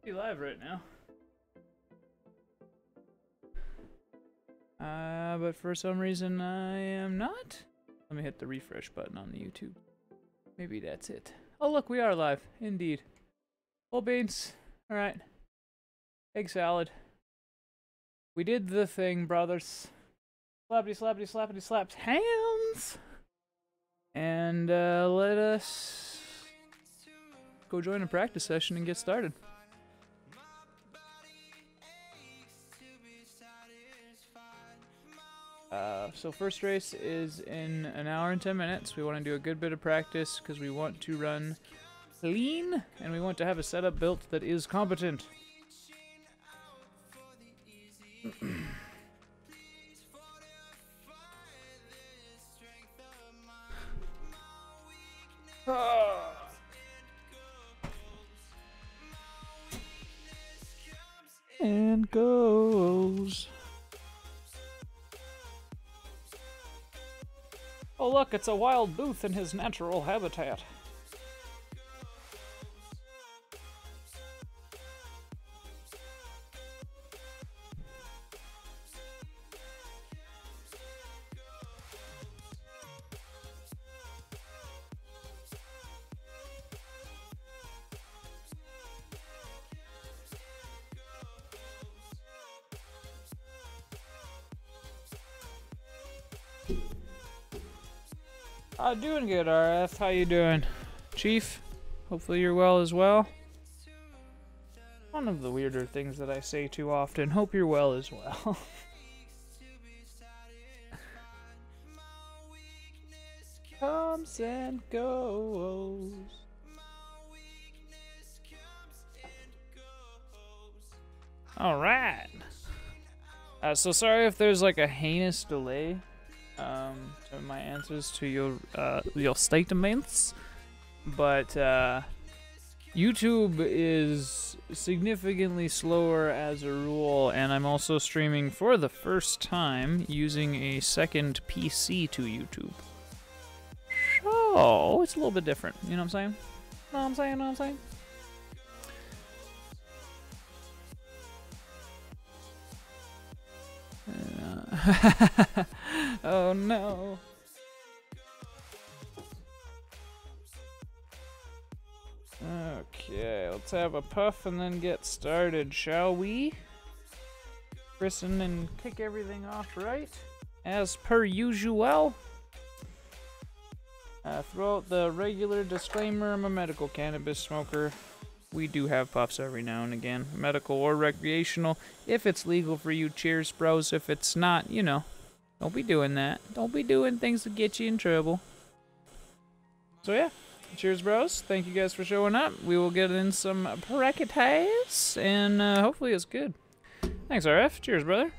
Be live right now. But for some reason I am not. Let me hit the refresh button on the YouTube. Maybe that's it. Oh look, we are live. Indeed. Whole beans. Alright. Egg salad. We did the thing, brothers. Slappity slappity slappity slaps hands! And let us go join a practice session and get started. So first race is in an hour and 10 minutes. We want to do a good bit of practice because we want to run clean and we want to have a setup built that is competent. And goes. Oh look, it's a wild booth in his natural habitat. Doing good, RF. How you doing? Chief? Hopefully you're well as well. One of the weirder things that I say too often. Hope you're well as well. Comes and goes. Alright. So sorry if there's like a heinous delay. To my answers to your statements, but YouTube is significantly slower as a rule, and I'm also streaming for the first time using a second PC to YouTube. So it's a little bit different, you know what I'm saying? Know what I'm saying? Know what I'm saying? Oh no. Okay, let's have a puff and then get started, shall we? Christen and kick everything off right, as per usual. Throw out the regular disclaimer, I'm a medical cannabis smoker. We do have puffs every now and again, medical or recreational. If it's legal for you, cheers, bros. If it's not, you know, don't be doing that. Don't be doing things that get you in trouble. So yeah, cheers, bros. Thank you guys for showing up. We will get in some practice, and hopefully it's good. Thanks, RF. Cheers, brother.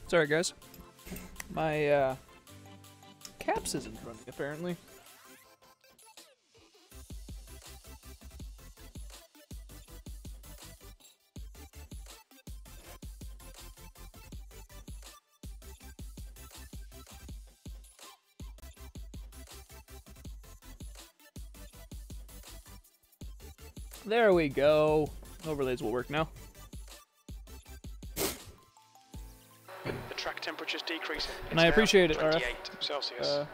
Sorry, guys. My caps isn't running, apparently. There we go. Overlays will work now. The track temperature's decreasing. And I appreciate it, RF. 28 Celsius.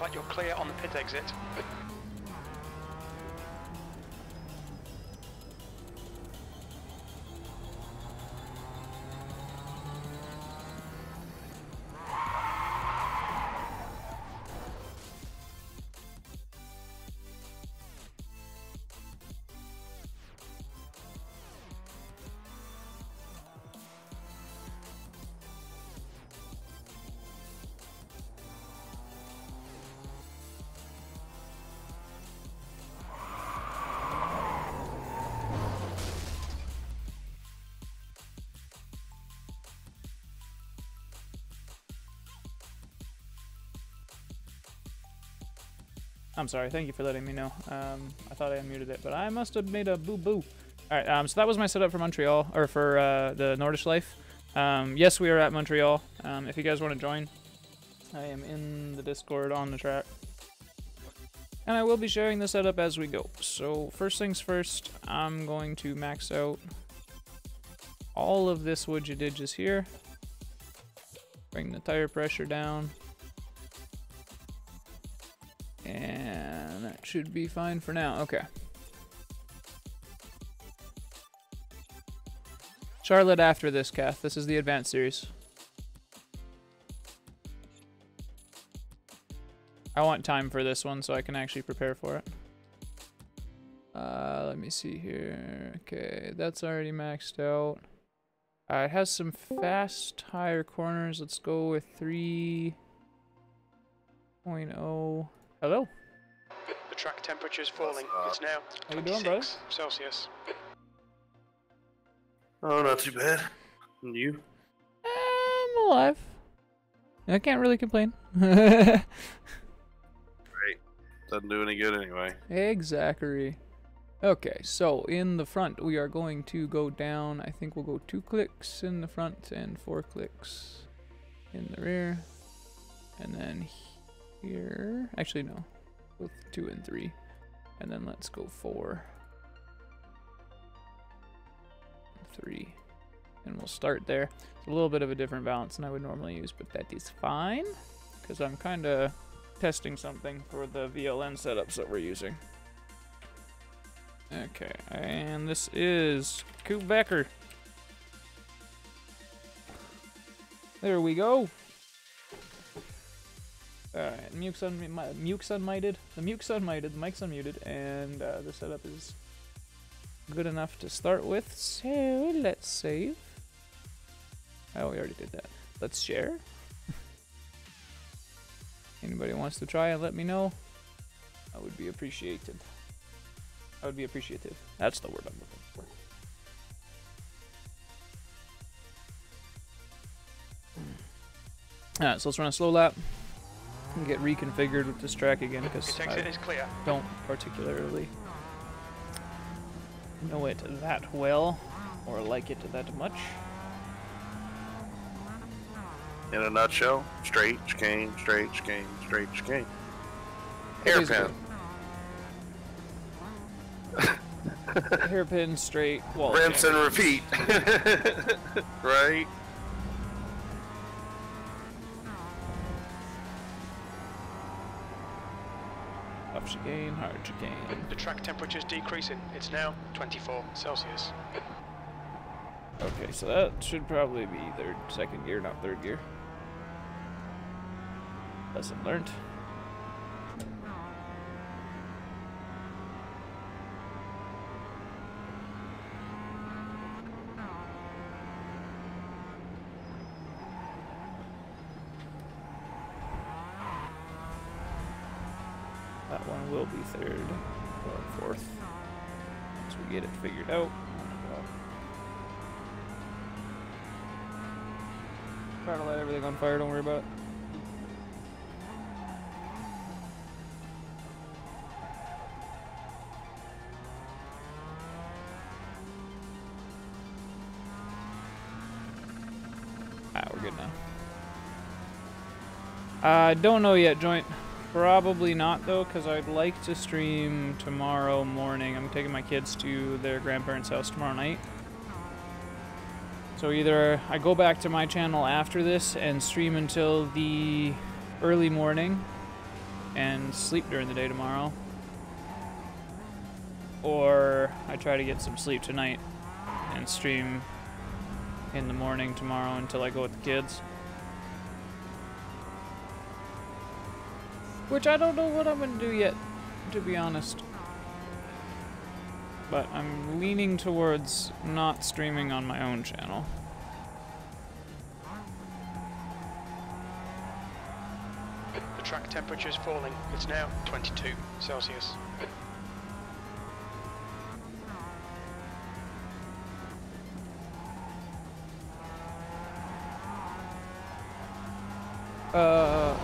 like you're clear on the pit exit. I'm sorry, thank you for letting me know. I thought I unmuted it, but I must have made a boo-boo. Alright, so that was my setup for Montreal, or for the Nordish Life. Yes, we are at Montreal. If you guys want to join, I am in the Discord on the track. And I will be sharing the setup as we go. So, first things first, I'm going to max out all of this widget here. Bring the tire pressure down. And that should be fine for now. Okay. Charlotte after this, Kath. This is the Advanced Series. I want time for this one so I can actually prepare for it. Let me see here. Okay, that's already maxed out. It has some fast higher corners. Let's go with 3.0. Hello. The track temperature is falling. It's now How you doing, brother? Celsius. Oh, not too bad. And you? I'm alive. I can't really complain. Great. Doesn't do any good anyway. Exactly. Okay, so in the front we are going to go down. I think we'll go 2 clicks in the front and 4 clicks in the rear. And then here, actually no, both 2 and 3, and then let's go 4, 3, and we'll start there. It's a little bit of a different balance than I would normally use, but that is fine because I'm kind of testing something for the VLN setups that we're using. Okay, and this is Coop Becker. There we go. Alright, the mic's unmuted, the mic's unmuted, and the setup is good enough to start with, so let's save. Oh, we already did that. Let's share. Anybody wants to try and let me know? I would be appreciated. I would be appreciative. That's the word I'm looking for. Alright, so let's run a slow lap. And get reconfigured with this track again because I don't particularly know it that well or like it that much. In a nutshell, straight, chicane, straight, chicane, straight, chicane. Hairpin. Hairpin, straight, wall. Rinse and repeat. Right? Up chicane, hard chicane. The track temperature is decreasing. It's now 24 Celsius. Okay, so that should probably be second gear, not third gear. Lesson learned. That one will be third or fourth once we get it figured out. Try to light everything on fire, don't worry about it. We're good now. I don't know yet, Joint. Probably not, though, because I'd like to stream tomorrow morning. I'm taking my kids to their grandparents' house tomorrow night. So either I go back to my channel after this and stream until the early morning, and sleep during the day tomorrow. Or I try to get some sleep tonight and stream in the morning tomorrow until I go with the kids. Which I don't know what I'm going to do yet, to be honest. But I'm leaning towards not streaming on my own channel. The track temperature is falling. It's now 22 Celsius.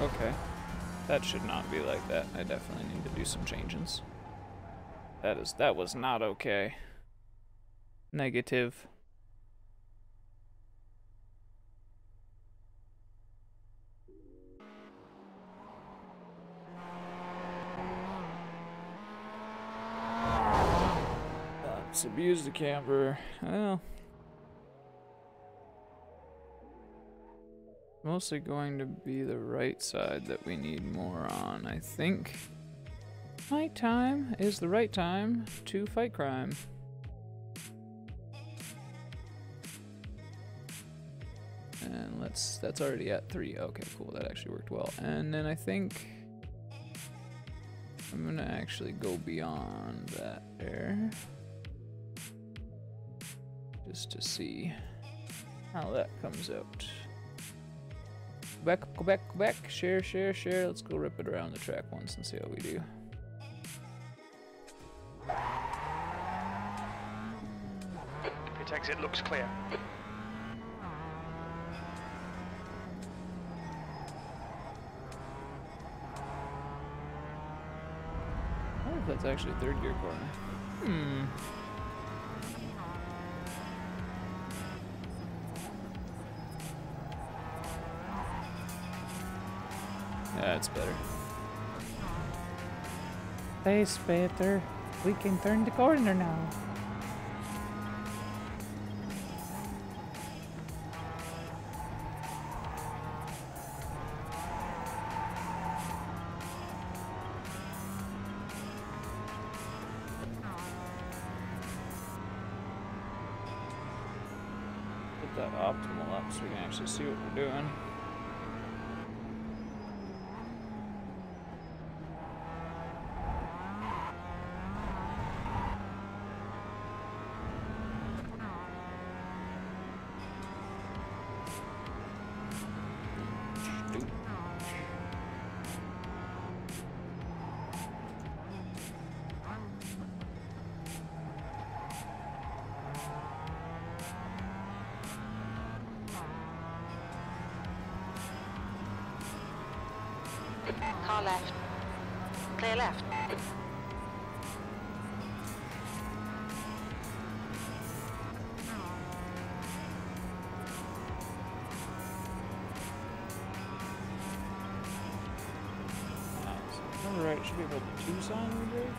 Okay. That should not be like that. I definitely need to do some changes. That was not okay. Negative. Let's abuse the camper. Well. Mostly going to be the right side that we need more on, I think. Nighttime is the right time to fight crime. And that's already at 3. Okay, cool, that actually worked well. And then I think I'm gonna actually go beyond that there. Just to see how that comes out. Go back, go back, go back. Share, share, share. Let's go rip it around the track once and see how we do. Pit exit looks clear. I wonder if that's actually a third gear corner. Yeah, it's better. That's better. We can turn the corner now. Put that optimal up so we can actually see what we're doing. Car left. Clear left. Right, it should be about the 2 sign we break.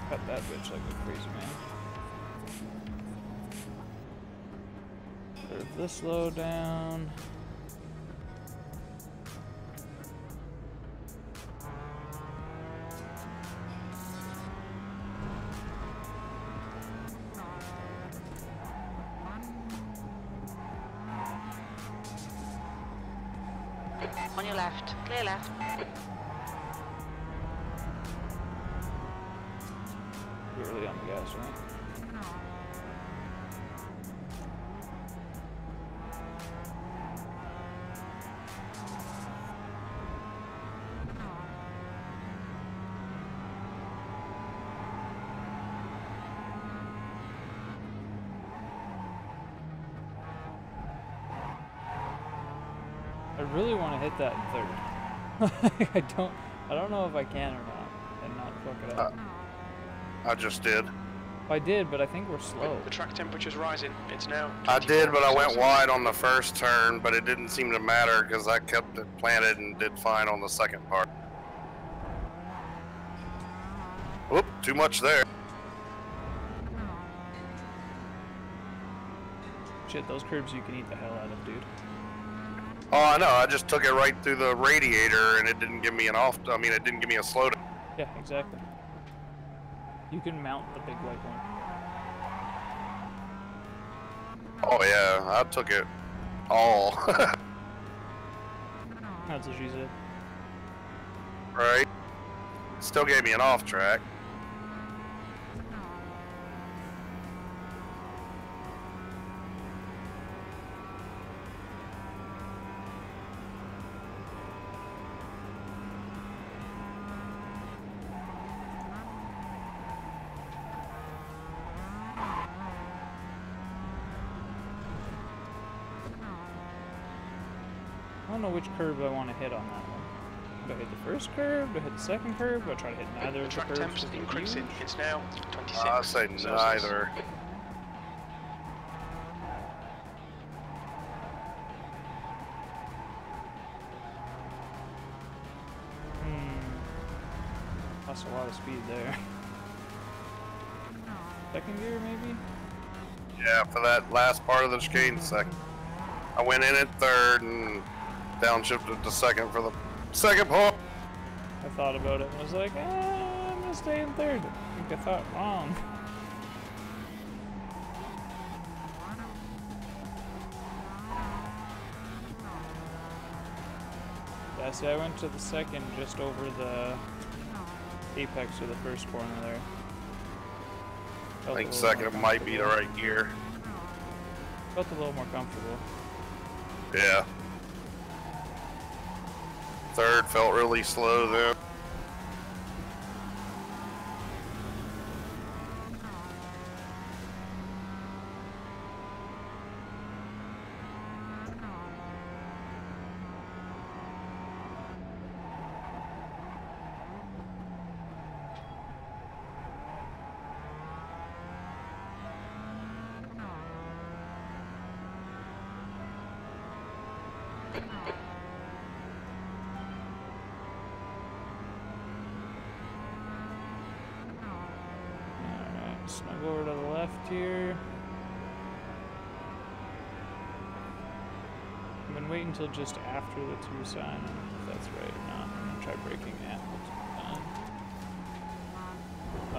Cut that bitch like a crazy man. Curve this low down. On your left. Clear left. You're really on the gas, right? I really want to hit that in 3rd. I don't know if I can or not, and not fuck it up. I just did. I did, but I think we're slow. The track temperature's rising. It's now 24 I did, but I went Celsius. wide on the first turn, but it didn't seem to matter because I kept it planted and did fine on the second part. Whoop, too much there. Shit, those curbs you can eat the hell out of, dude. Oh, I know. I just took it right through the radiator, and it didn't give me an off. I mean, it didn't give me a slow down. Yeah, exactly. You can mount the big white one. Oh yeah, I took it all. That's what she said. Right. Still gave me an off track. I don't know which curve I want to hit on that one. Do I hit the first curve? Do I hit the second curve? Do I try to hit neither of the Track curves? temps increasing. It's now 26. I say Celsius. neither. Lost a lot of speed there. Second gear, maybe? Yeah, for that last part of the chicane second. I went in at third and downshifted to second for the second pull. I thought about it and was like, I'm gonna stay in third. I think I thought wrong. Yeah, see, I went to the second just over the apex of the first corner there. I think second might be the right gear. Felt a little more comfortable. Yeah. Third felt really slow then. Snug over to the left here. I've been waiting until just after the 2 sign. I don't know if that's right or not. I'm gonna try braking that.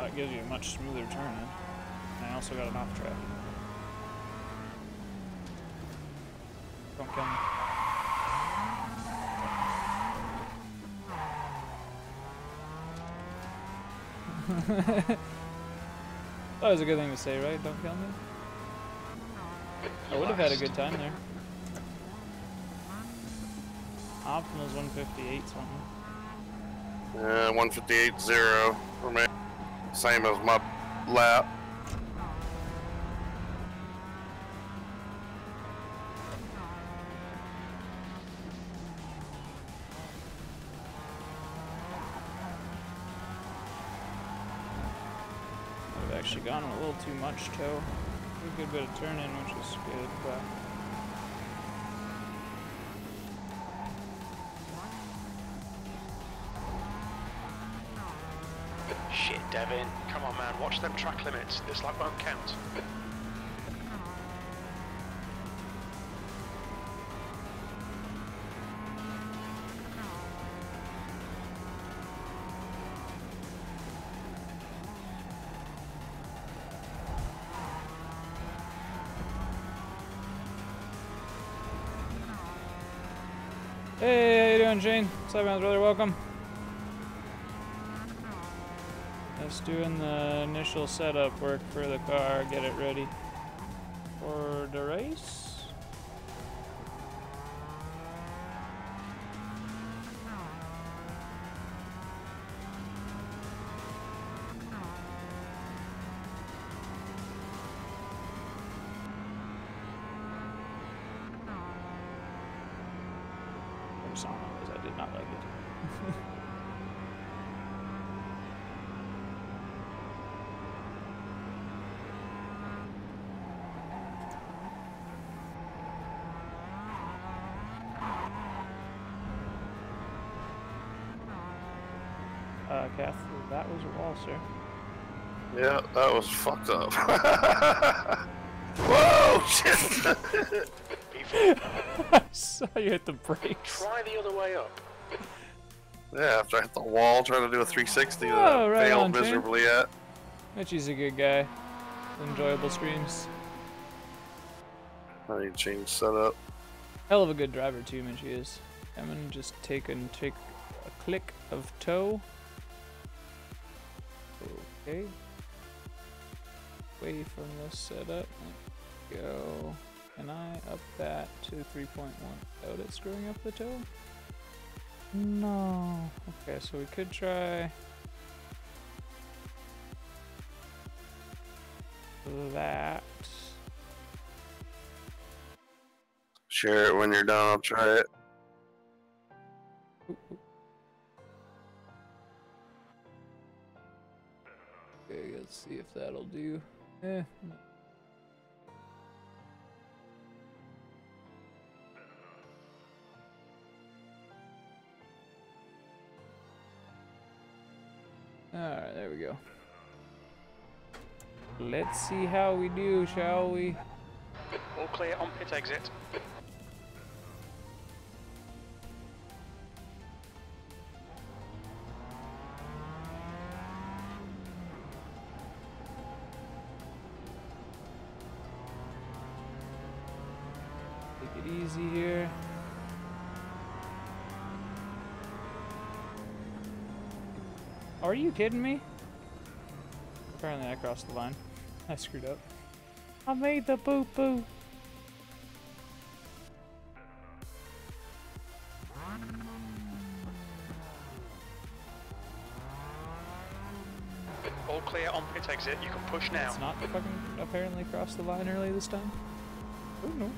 It gives you a much smoother turn in. And I also got an off track. Don't kill me. That was a good thing to say, right? Don't kill me. I would have had a good time there. Optimal's 158 something. 158.0 for me. Same as my lap. I've actually gone a little too much toe. A good bit of turn in, which is good, but Shit, Devin. Come on, man. Watch them track limits. This lap won't count. hey, how you doing, Shane? What's up, man, brother? Welcome. Just doing the initial setup work for the car, get it ready for the race. Song because I did not like it. Kath, that was a wall, sir. Yeah, that was fucked up. Whoa! Oh shit! I saw you hit the brakes. Try the other way up. Yeah, after I hit the wall trying to do a 360 that Oh, I right failed on, Shane. miserably at. Mitchie's a good guy. Enjoyable streams. I need to change setup. Hell of a good driver too, Mitchie is. I'm gonna just take a click of toe. Okay. Away from this setup. Let's go. Can I up that to 3.1 without it screwing up the toe? No. Okay, so we could try that. Share it when you're done, I'll try it. Ooh, ooh. Okay, let's see if that'll do. Eh. Alright, there we go. Let's see how we do, shall we? All clear on pit exit. Take it easy here. Are you kidding me? Apparently I crossed the line. I screwed up. I made the boo-boo. All clear on pit exit. You can push now. It's not fucking apparently crossed the line early this time. Oh no.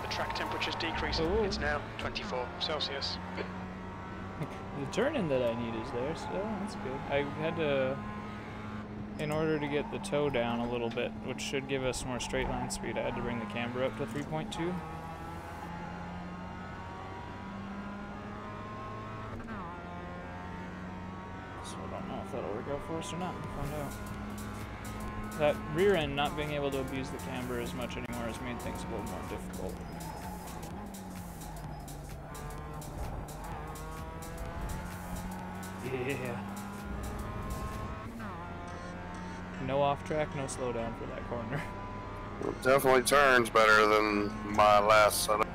The track temperature's decreasing. Oh. It's now 24 Celsius. The turn-in that I need is there, so that's good. I had to, in order to get the toe down a little bit, which should give us more straight line speed, I had to bring the camber up to 3.2. So I don't know if that'll work out for us or not. We'll find out. That rear end not being able to abuse the camber as much anymore has made things a little more difficult. Yeah. No off track, no slowdown for that corner. It definitely turns better than my last setup.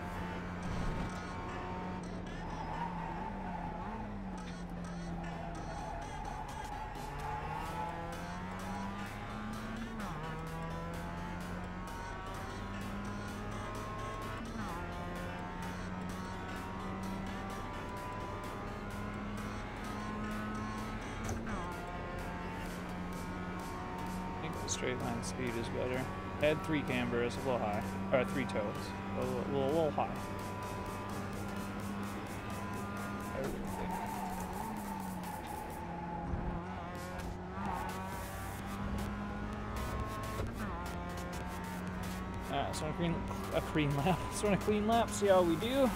I think the straight line speed is better. I had 3 camber, it's a little high. Or 3 toes. A little high. I would think. Alright, so a clean lap. So on a clean lap, see how we do.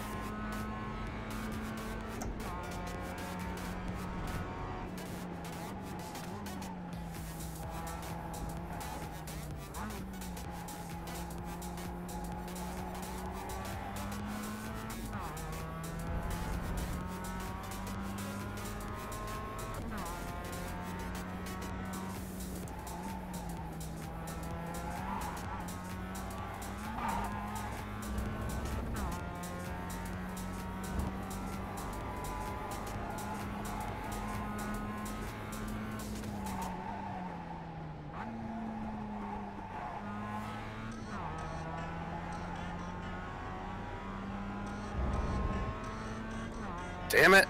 Damn it!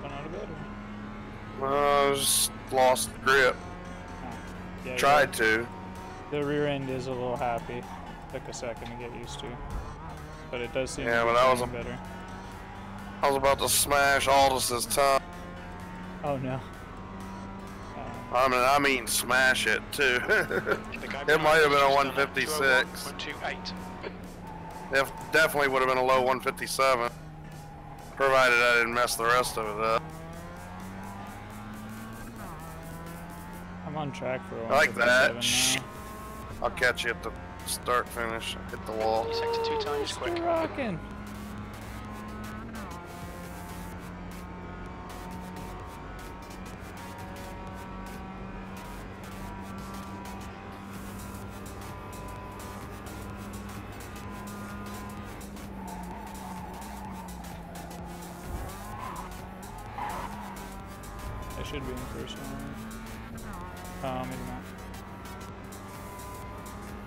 Went out of bed or? I just lost grip. Oh. Yeah, Tried to. The rear end is a little happy. Took a second to get used to. But it does seem Yeah, to be but I was getting better. I was about to smash Aldous' time. Oh no. I mean, smash it too. The guy It might have been a behind us 156. 201.28. It definitely would have been a low 157, provided I didn't mess the rest of it up. I'm on track for a I like that. 157 now. I'll catch you at the start finish. Hit the wall. Sector 2 times quick. Still rocking. I should be in the first one. Maybe not.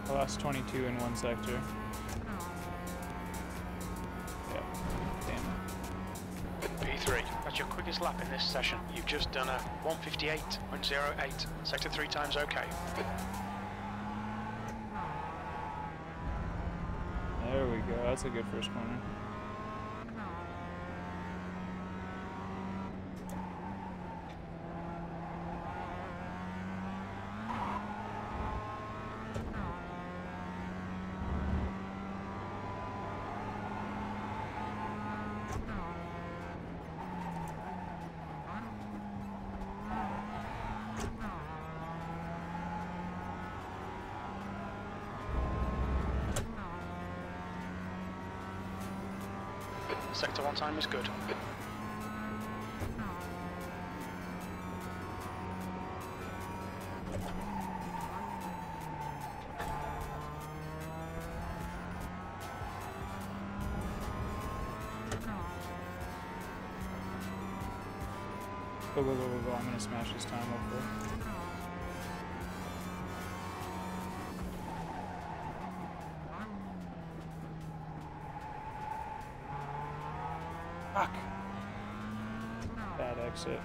I lost 22 in one sector. Yeah. Damn it. P3, that's your quickest lap in this session. You've just done a 158.08. Sector 3 times okay. There we go. That's a good first corner. Sector 1 time is good. Go, go, go, go, go. I'm gonna smash this time, hopefully. Fuck! Bad exit.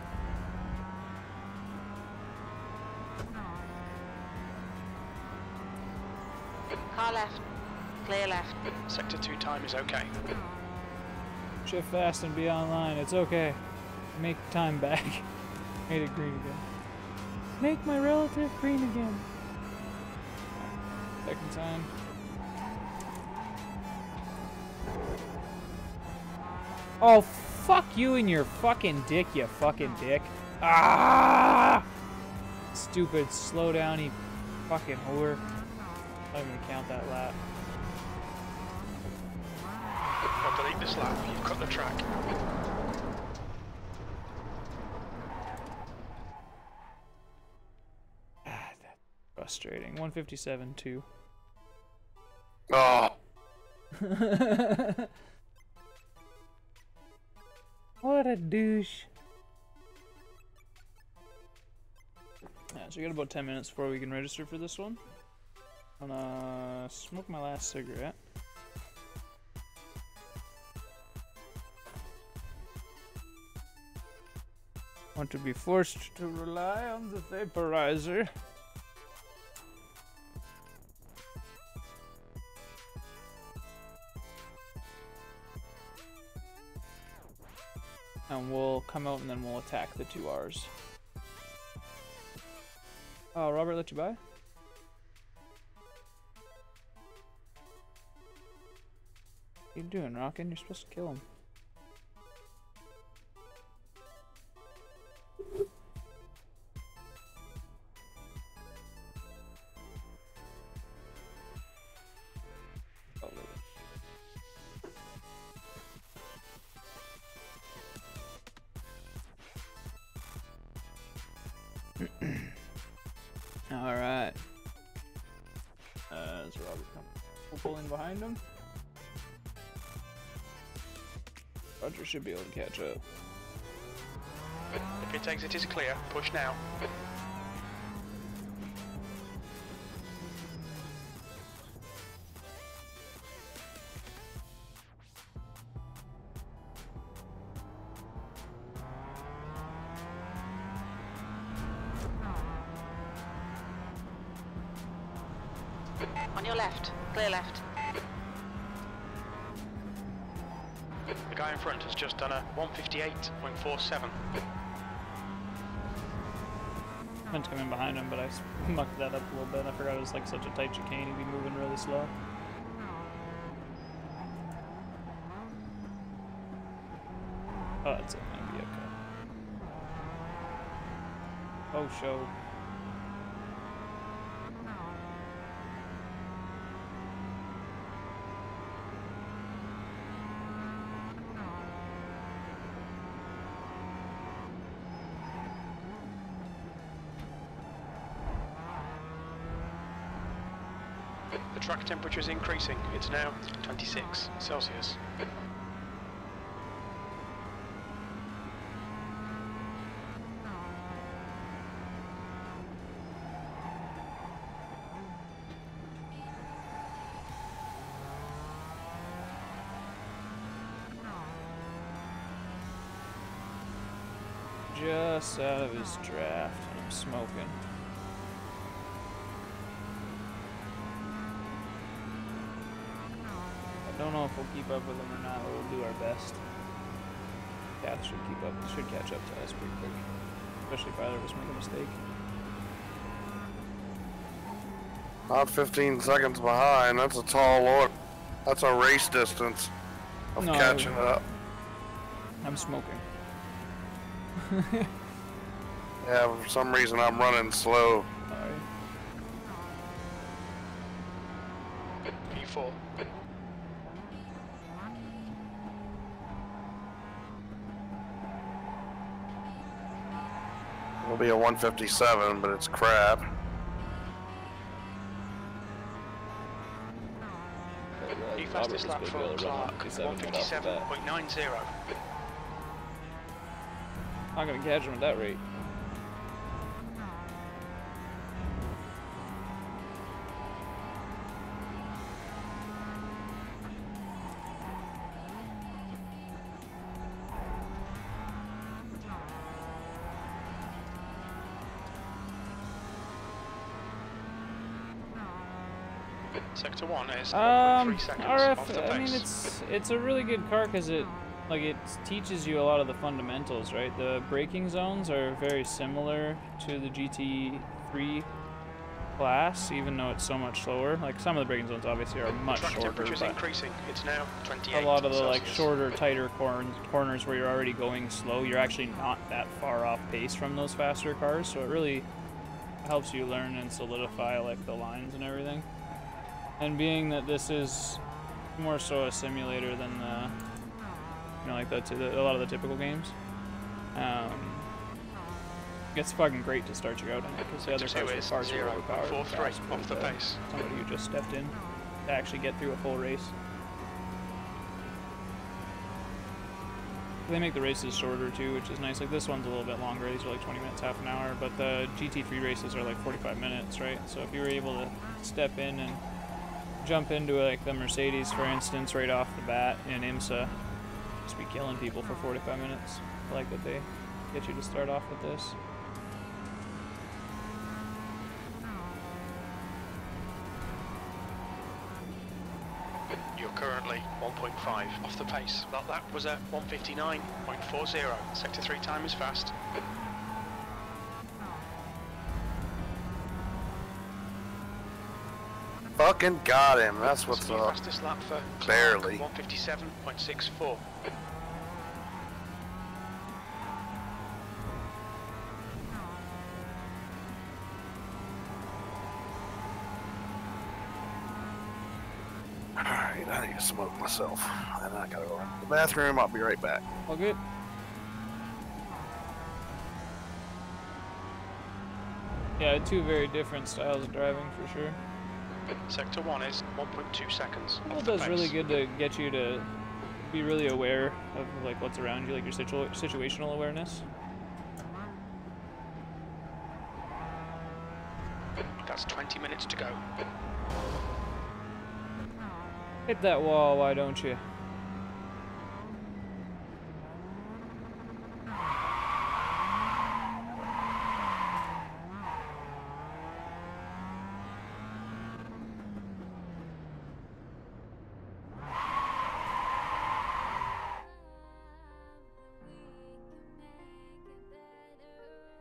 Car left. Clear left. Sector 2 time is okay. Shift fast and be online. It's okay. Make time back. Made it green again. Make my relative green again. Second time. Oh, fuck you and your fucking dick, you fucking dick. Ah! Stupid, slow down, you fucking whore. I'm not even gonna count that lap. I'll delete this lap. You've cut the track. Ah, that's frustrating. 157.2. Oh, What a douche. Yeah, so we got about 10 minutes before we can register for this one. I'm gonna smoke my last cigarette. Want to be forced to rely on the vaporizer. And we'll come out and then we'll attack the 2 R's. Oh, Robert let you by? What you doing, Rockin'? You're supposed to kill him. Alright. Is Robert coming? Pulling behind him? Roger should be able to catch up. The pit exit is clear. Push now. On your left. Clear left. The guy in front has just done a 158.47. meant to come in behind him, but I mucked that up a little bit. I forgot it was like such a tight chicane, he'd be moving really slow. Oh, that's it, maybe, okay. Oh, show. The track temperature is increasing. It's now 26 Celsius. Just out of his draft, and I'm smoking. I don't know if we'll keep up with him or not, but we'll do our best. Cath should keep up, should catch up to us pretty quick. Especially if either of us make a mistake. Not 15 seconds behind. That's a tall order. That's a race distance of No, catching up. I'm smoking. Yeah, for some reason I'm running slow. Sorry. P4. It'll be a 157, but it's crap. The fastest lap for Clark, 157.90. Not gonna catch him at that rate. Sector 1 is 1.3 seconds off the RF, pace. I mean, it's a really good car because it teaches you a lot of the fundamentals, right? The braking zones are very similar to the GT3 class, even though it's so much slower. Like, some of the braking zones obviously are much track shorter, temperature is but increasing. It's now 28 a lot of the like Celsius. shorter, tighter corners where you're already going slow, you're actually not that far off pace from those faster cars, so it really helps you learn and solidify like the lines and everything. And being that this is more so a simulator than the, you know, like a lot of the typical games, it's fucking great to start you out in it because the other cars are far too overpowered. 0.43 off the pace. Somebody who just stepped in to actually get through a full race. They make the races shorter too, which is nice. Like this one's a little bit longer. These are like 20 minutes, half an hour, but the GT3 races are like 45 minutes, right? So if you were able to step in and jump into like the Mercedes, for instance, right off the bat in IMSA, just be killing people for 45 minutes. I like that they get you to start off with this. You're currently 1.5 off the pace. That was at 159.40. Sector 3 time is fast. Fucking got him. That's what's up. Fastest lap for Clark, Barely. 157.64. Alright, I need to smoke myself. And I gotta go to the bathroom. I'll be right back. All good. Yeah, two very different styles of driving for sure. Sector 1 is 1.2 seconds Well, off it the does pace. really good to get you to be really aware of like what's around you, like your situational awareness. That's 20 minutes to go. Hit that wall, why don't you?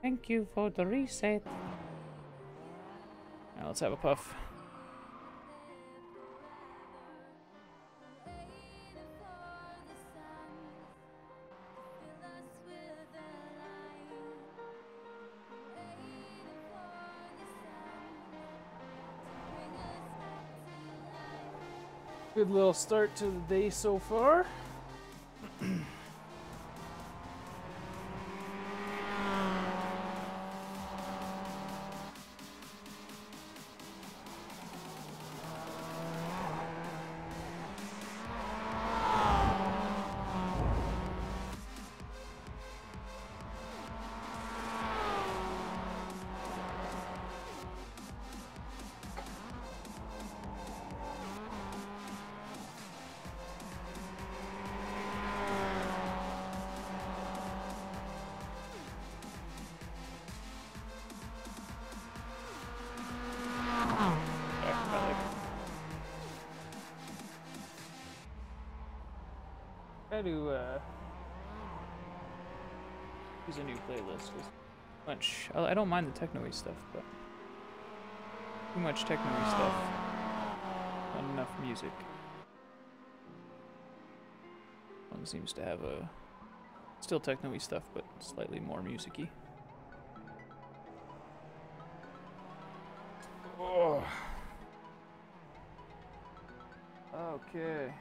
Thank you for the reset. Now let's have a puff. Good little start to the day so far. Try to use a new playlist. Much. I don't mind the techno-y stuff, but too much techno-y stuff. Not enough music. One seems to have a still techno-y stuff, but slightly more music-y. Oh. Okay.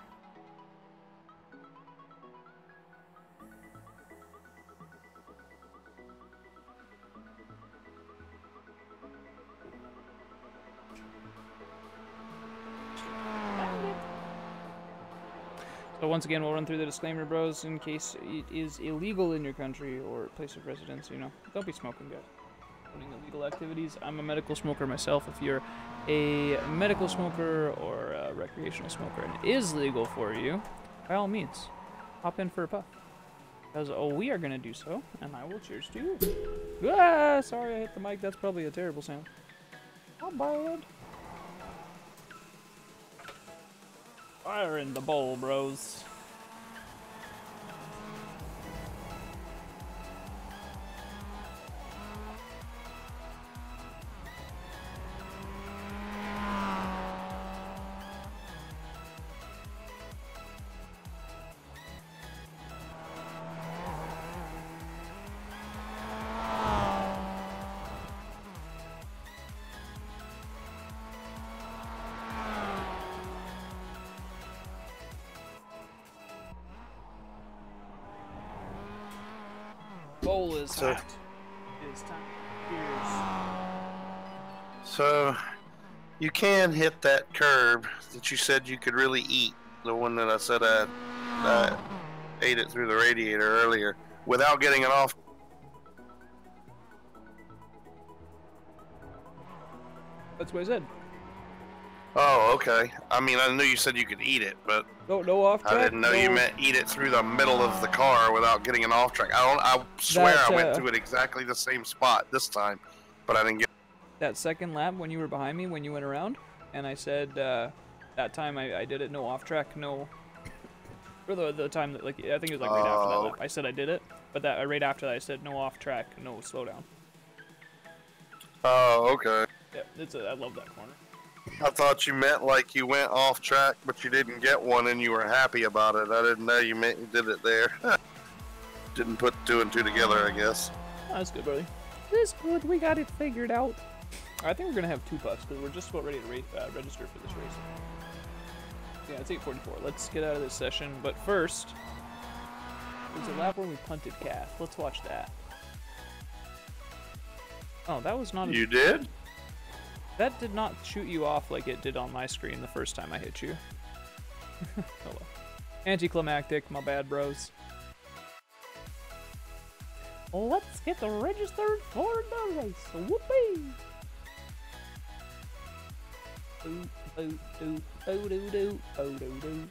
So once again, we'll run through the disclaimer, bros, in case it is illegal in your country or place of residence, you know. Don't be smoking, guys. Doing illegal activities. I'm a medical smoker myself. If you're a medical smoker or a recreational smoker and it is legal for you, by all means, hop in for a puff. Because, we are going to do so, and I will cheers to you. Ah, sorry I hit the mic. That's probably a terrible sound. Not bad. Fire in the bowl, bros. Bowl is hot. It's time. Cheers. So, you can hit that curb that you said you could really eat. The one that I said I ate it through the radiator earlier without getting it off. That's what I said. Oh, okay. I mean, I knew you said you could eat it, but No off track. I didn't know you meant eat it through the middle of the car without getting an off track. I swear I went through it exactly the same spot this time, but I didn't get that second lap when you were behind me when you went around, and I said that time I did it no off track, no. For the time that I think it was right after that lap. I said I did it, but that right after that I said no off track, no slowdown. Oh, okay. Yeah, I love that corner. I thought you meant like you went off track, but you didn't get one and you were happy about it. I didn't know you meant you did it there. Didn't put two and two together, I guess. Oh, that's good, buddy. That's good. We got it figured out. I think we're going to have 2 puffs because we're just about ready to register for this race. Yeah, it's 8:44. Let's get out of this session. But first, there's a lap where we punted Cass. Let's watch that. Oh, that was not... You did? That did not shoot you off like it did on my screen the first time I hit you. Oh well. Anticlimactic, my bad, bros. Let's get registered for the race. Whoopee! Ooh, ooh, ooh, ooh, doo, doo, ooh, doo, doo.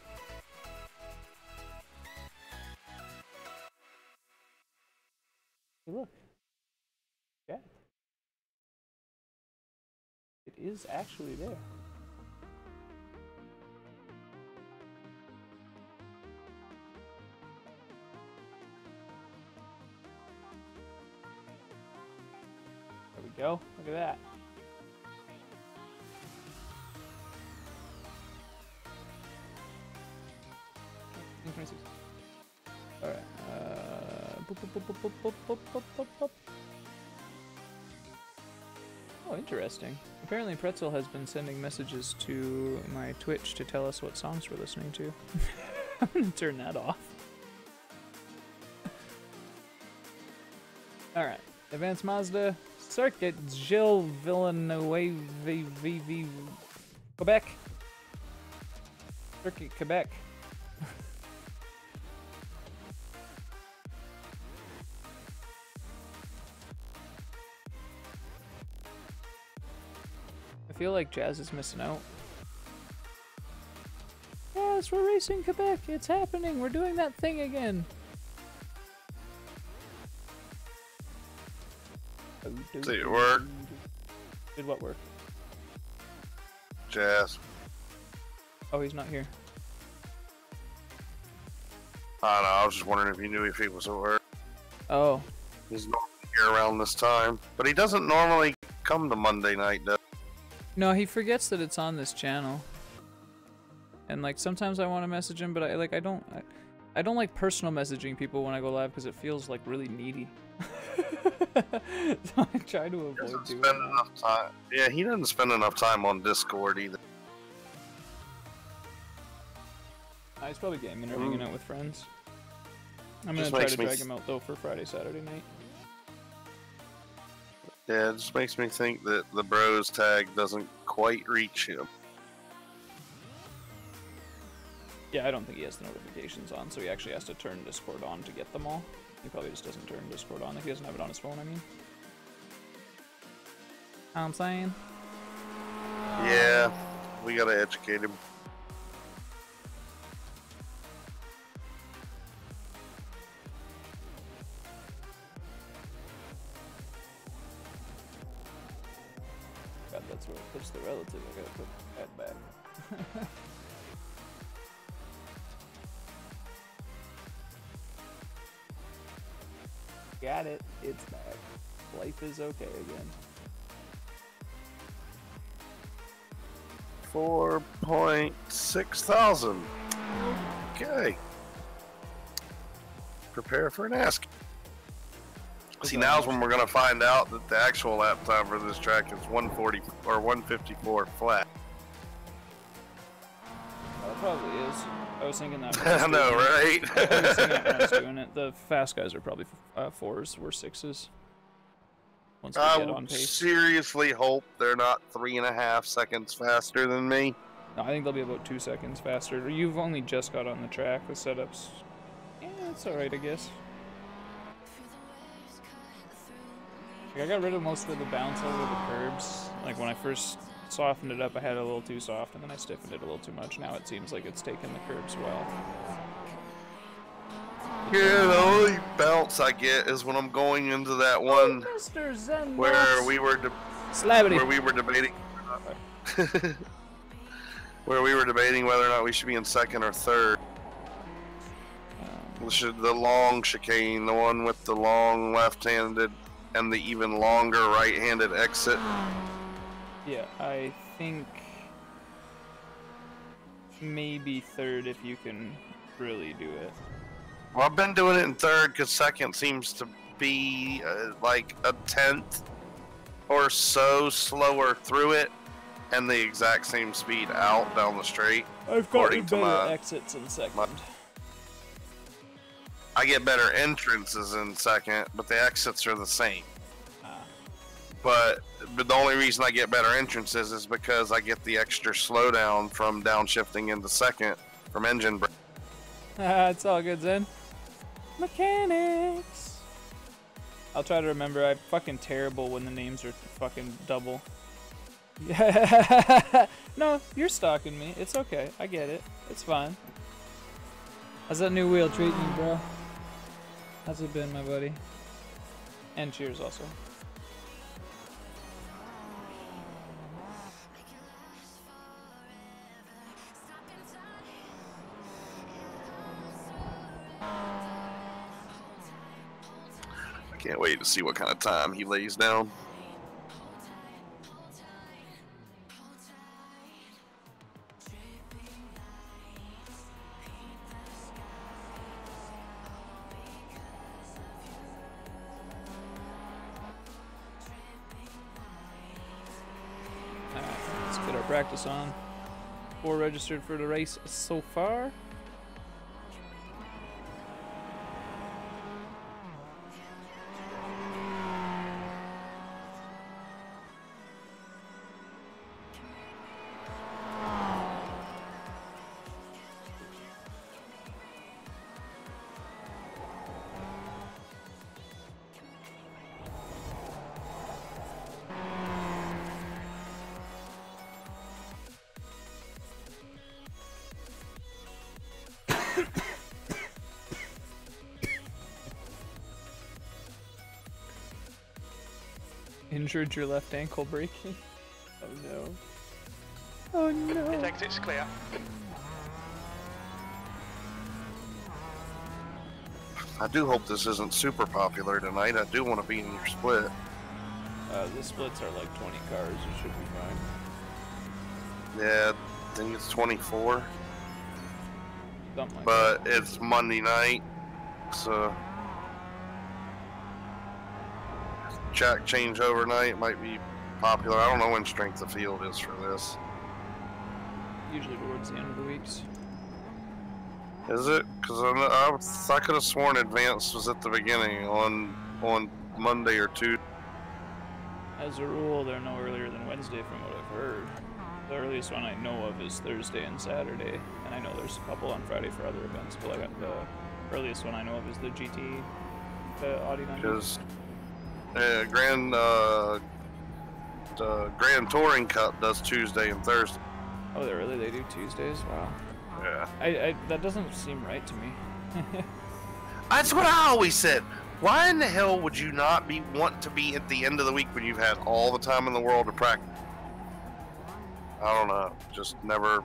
Hey, look. Yeah. It is actually there. There we go. Look at that. noises. Alright. Boop, boop, boop, boop, boop, boop, boop, boop, boop. Oh, interesting. Apparently Pretzel has been sending messages to my Twitch to tell us what songs we're listening to. I'm gonna turn that off. Alright. Advanced Mazda. Circuit Gilles Villeneuve VV Quebec. Circuit Quebec. I feel like Jazz is missing out. Yes, we're racing Quebec. It's happening. We're doing that thing again. Did it work? Did what work? Jazz. Oh, he's not here. I don't know. I was just wondering if you knew if he was at work. Oh. He's normally here around this time, but he doesn't normally come to Monday night, though. No, he forgets that it's on this channel. And like sometimes I want to message him, but I don't like personal messaging people when I go live because it feels like really needy. So I try to avoid doing that. Enough time. Yeah, he doesn't spend enough time on Discord either. He's probably gaming or hanging out with friends. I'm gonna Just try makes to me drag him out though for Friday, Saturday night. Yeah, it just makes me think that the bros tag doesn't quite reach him. Yeah, I don't think he has the notifications on, so he actually has to turn Discord on to get them all. He probably just doesn't turn Discord on if he doesn't have it on his phone, I mean. Know what I'm saying? Yeah, we gotta educate him. God, that's where it puts the relative. I gotta put that back. Got it. It's back. Life is okay again. 4.6 thousand. Okay. Prepare for an ask. See, now's when we're gonna find out that the actual lap time for this track is 140 or 154 flat. That probably is. I was thinking that. I know, right? I was thinking that when I was doing it. The fast guys are probably 4s. We're 6s. Once we get on I pace. seriously hope they're not 3.5 seconds faster than me. No, I think they'll be about 2 seconds faster. You've only just got on the track. The setup's, yeah, it's alright, I guess. Like, I got rid of most of the bounce over the curbs. Like when I first softened it up, I had it a little too soft, and then I stiffened it a little too much. Now it seems like it's taken the curbs well. Yeah, the only bounce I get is when I'm going into that one Mr. Zen where we were debating where we were debating whether or not we should be in second or third. The long chicane, the one with the long left-handed and the even longer right-handed exit. Yeah, I think maybe third if you can really do it. Well, I've been doing it in third because second seems to be like a tenth or so slower through it, and the exact same speed out down the straight. I've gotten better exits in second. I get better entrances in second, but the exits are the same. But the only reason I get better entrances is because I get the extra slowdown from downshifting into second from engine brake. It's all good, Zen. Mechanics! I'll try to remember. I'm fucking terrible when the names are fucking double. No, you're stalking me. It's okay. I get it. It's fine. How's that new wheel treating you, bro? How's it been, my buddy? And cheers also. Can't wait to see what kind of time he lays down. practice on. 4 registered for the race so far. Injured your left ankle breaking. Oh no. Oh no. His exit's clear. I do hope this isn't super popular tonight. I do want to be in your split. The splits are like 20 cars. You should be fine. Yeah, I think it's 24. Something like But it's Monday night, so track change overnight might be popular. I don't know when strength of field is for this. that. Usually towards the end of the weeks. Is it? Because I could have sworn Advanced was at the beginning on Monday or Tuesday. As a rule, they're no earlier than Wednesday from what I've heard. The earliest one I know of is Thursday and Saturday, and I know there's a couple on Friday for other events, but the earliest one I know of is the GT, the Audi 90. Because the Grand Touring Cup does Tuesday and Thursday. Oh, they do Tuesdays? Wow. Yeah. That doesn't seem right to me. That's what I always said. Why in the hell would you not want to be at the end of the week when you've had all the time in the world to practice? I don't know. Just never.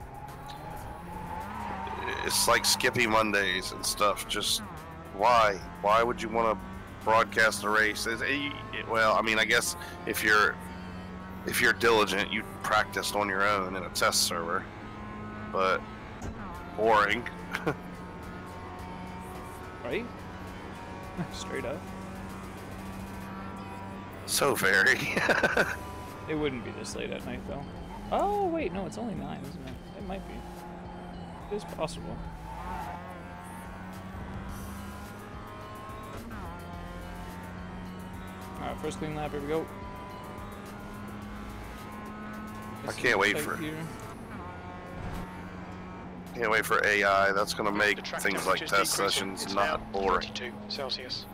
It's like skipping Mondays and stuff. Just why? Why would you want to broadcast a race? Well, I mean, I guess if you're diligent, you practiced on your own in a test server. But boring. Right? Straight up. So very. It wouldn't be this late at night, though. Oh, wait, no, it's only 9, isn't it? It might be. It is possible. Alright, first clean lap, here we go. I can't wait for here. Can't wait for AI. That's gonna make The track things like temperature's test decreasing. sessions It's not now boring. 42 Celsius.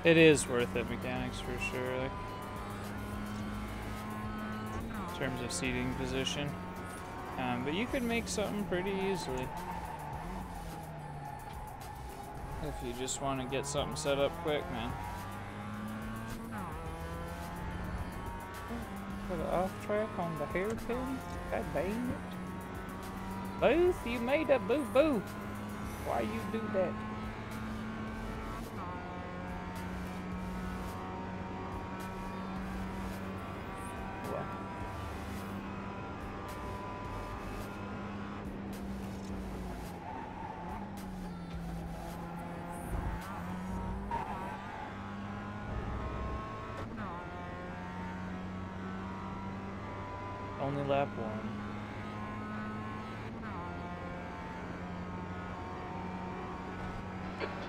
It is worth it, mechanics, for sure. Like, in terms of seating position. But you could make something pretty easily. If you just want to get something set up quick, man. Put it off track on the hairpin? God dang it. Booth, you made a boo-boo. Why you do that? Only lap 1.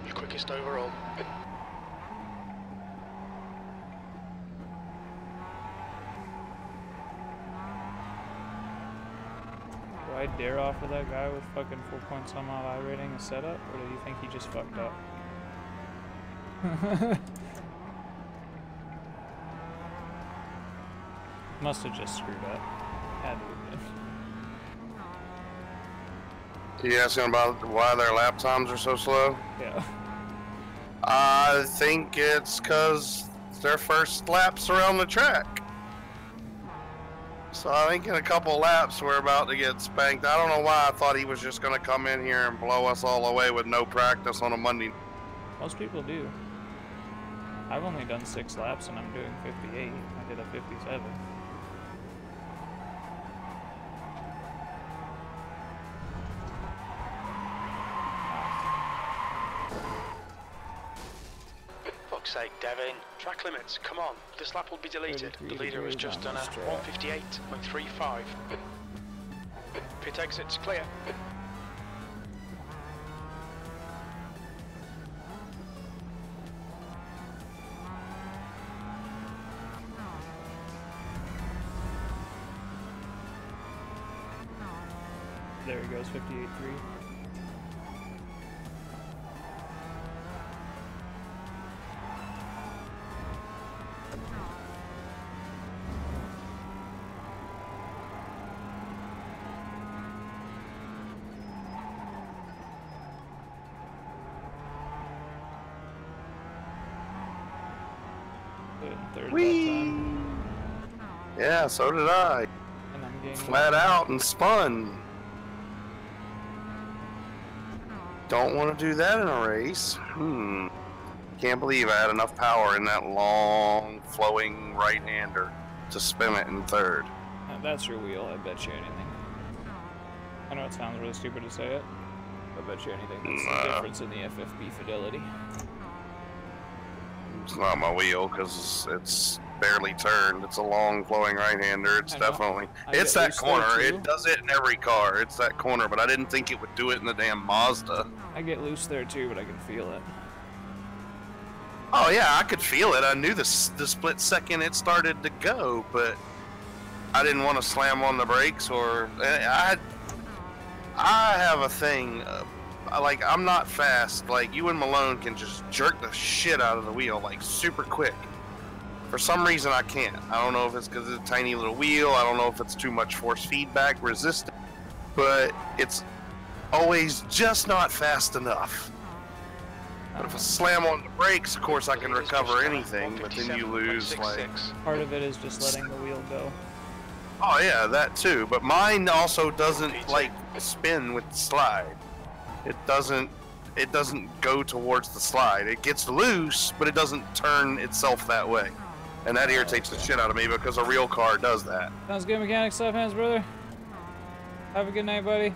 Your quickest overall. I dare offer that guy with fucking 4 point some odd iRating a setup, or do you think he just fucked up? Must have just screwed up. Had to have been. You asking about why their lap times are so slow? Yeah. I think it's because their first laps around the track. So I think in a couple laps we're about to get spanked. I don't know why I thought he was just going to come in here and blow us all away with no practice on a Monday. Most people do. I've only done 6 laps and I'm doing 58. I did a 57. Fuck's sake, Devin. Track limits, come on. This lap will be deleted. The leader has just done a 158.35. Pit exit's clear. There he goes, 58.3. Third Whee! that time. Yeah, so did I. And I'm getting Flat out and spun. Don't want to do that in a race. Can't believe I had enough power in that long, flowing right-hander to spin it in third. That's your wheel, I bet you anything. I know it sounds really stupid to say it, but I bet you anything that's the difference in the FFB fidelity. It's not my wheel because it's barely turned. It's a long, flowing right-hander. It's definitely... It's that corner. It does it in every car. It's that corner, but I didn't think it would do it in the damn Mazda. I get loose there too, but I can feel it. Oh yeah, I could feel it. I knew the split second it started to go, but I didn't want to slam on the brakes or... I have a thing... like, I'm not fast. Like, you and Malone can just jerk the shit out of the wheel, like, super quick. For some reason, I can't. I don't know if it's because it's a tiny little wheel. I don't know if it's too much force feedback resistant. But it's always just not fast enough. But if I slam on the brakes, of course, I can recover anything, but then you lose, like... Part of it is just letting the wheel go. Oh, yeah, that too. But mine also doesn't, like, spin with the slide. It doesn't go towards the slide. It gets loose, but it doesn't turn itself that way. And that irritates the shit out of me because a real car does that. Sounds good, mechanics. Left hands, brother. Have a good night, buddy.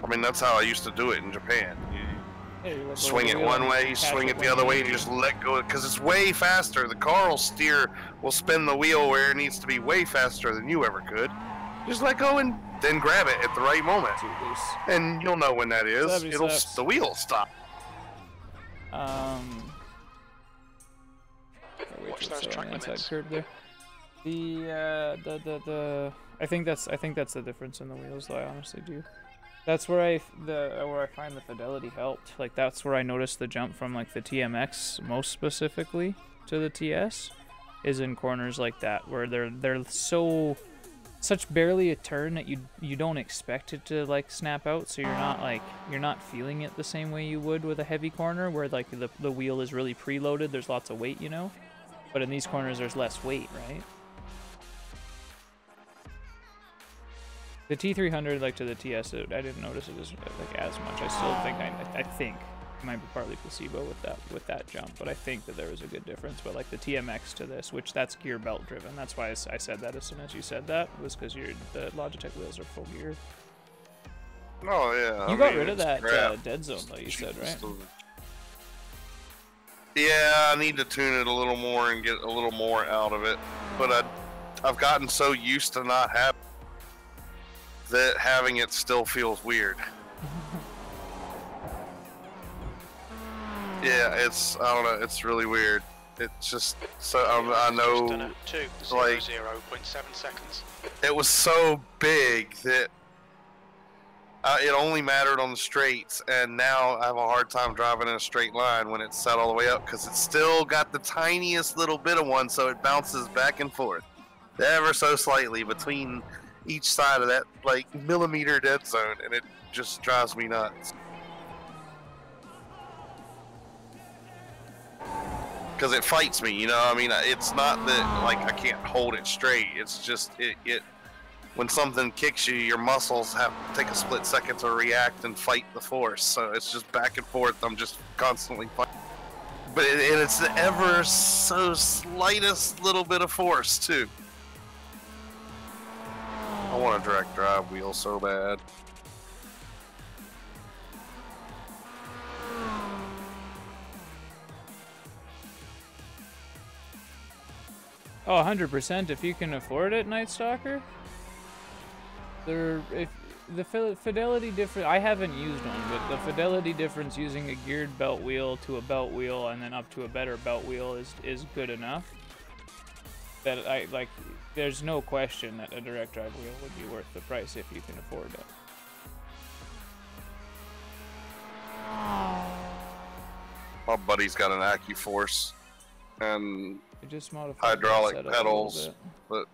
I mean, that's how I used to do it in Japan. You swing it one way, you swing it the other way, and you just let go, because it's way faster. The car will spin the wheel where it needs to be way faster than you ever could. Just let go and then grab it at the right moment. And you'll know when that is. The wheel will stop. Watch those track limits. Curve there. I think that's the difference in the wheels, though. I honestly do. That's where I find the fidelity helped. Like, that's where I noticed the jump from, like, the TMX most specifically to the TS is in corners like that, where they're such barely a turn that you don't expect it to, like, snap out, so you're not feeling it the same way you would with a heavy corner where, like, the wheel is really preloaded. There's lots of weight, you know, but in these corners there's less weight, right? The T300, like, to the TS, I didn't notice it as much. I still think I think it might be partly placebo with that jump, but I think that there was a good difference. But like the TMX to this, which that's gear belt driven, that's why I said that as soon as you said that, was because the Logitech wheels are full gear. Oh yeah. You got rid of that dead zone though, you said, right? Yeah, I need to tune it a little more and get a little more out of it. But I've gotten so used to not having that having it still feels weird. Yeah, I don't know, it's really weird. It's just so I know, like 0.7 seconds. It was so big that it only mattered on the straights, and now I have a hard time driving in a straight line when it's set all the way up because it's still got the tiniest little bit of one, so it bounces back and forth ever so slightly between each side of that like millimeter dead zone, and it just drives me nuts. Because it fights me, you know. I mean, it's not that like I can't hold it straight. It's just it when something kicks you, your muscles have to take a split second to react and fight the force. So it's just back and forth. I'm just constantly fighting. But it's the ever so slightest little bit of force too. I want a direct drive wheel so bad. Oh, 100% if you can afford it, Night Stalker. If the fidelity difference, I haven't used one, but the fidelity difference using a geared belt wheel to a belt wheel and then up to a better belt wheel is good enough. That there's no question that a direct drive wheel would be worth the price if you can afford it. My buddy's got an AccuForce and Just hydraulic pedals, but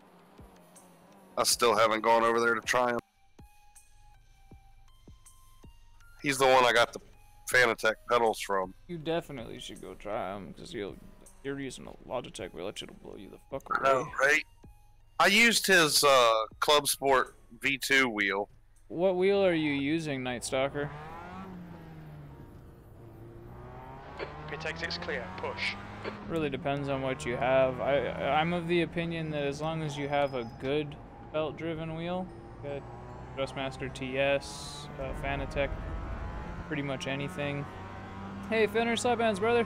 I still haven't gone over there to try them. He's the one I got the Fanatec pedals from. You definitely should go try them because you're using a Logitech wheel. It should blow you the fuck away. I know, right? I used his Club Sport V2 wheel. What wheel are you using, Night Stalker? Pit exit's clear. Push. Really depends on what you have. I'm of the opinion that as long as you have a good belt-driven wheel, good Thrustmaster TS, Fanatec, pretty much anything. Hey, Fenner Slaphands, brother.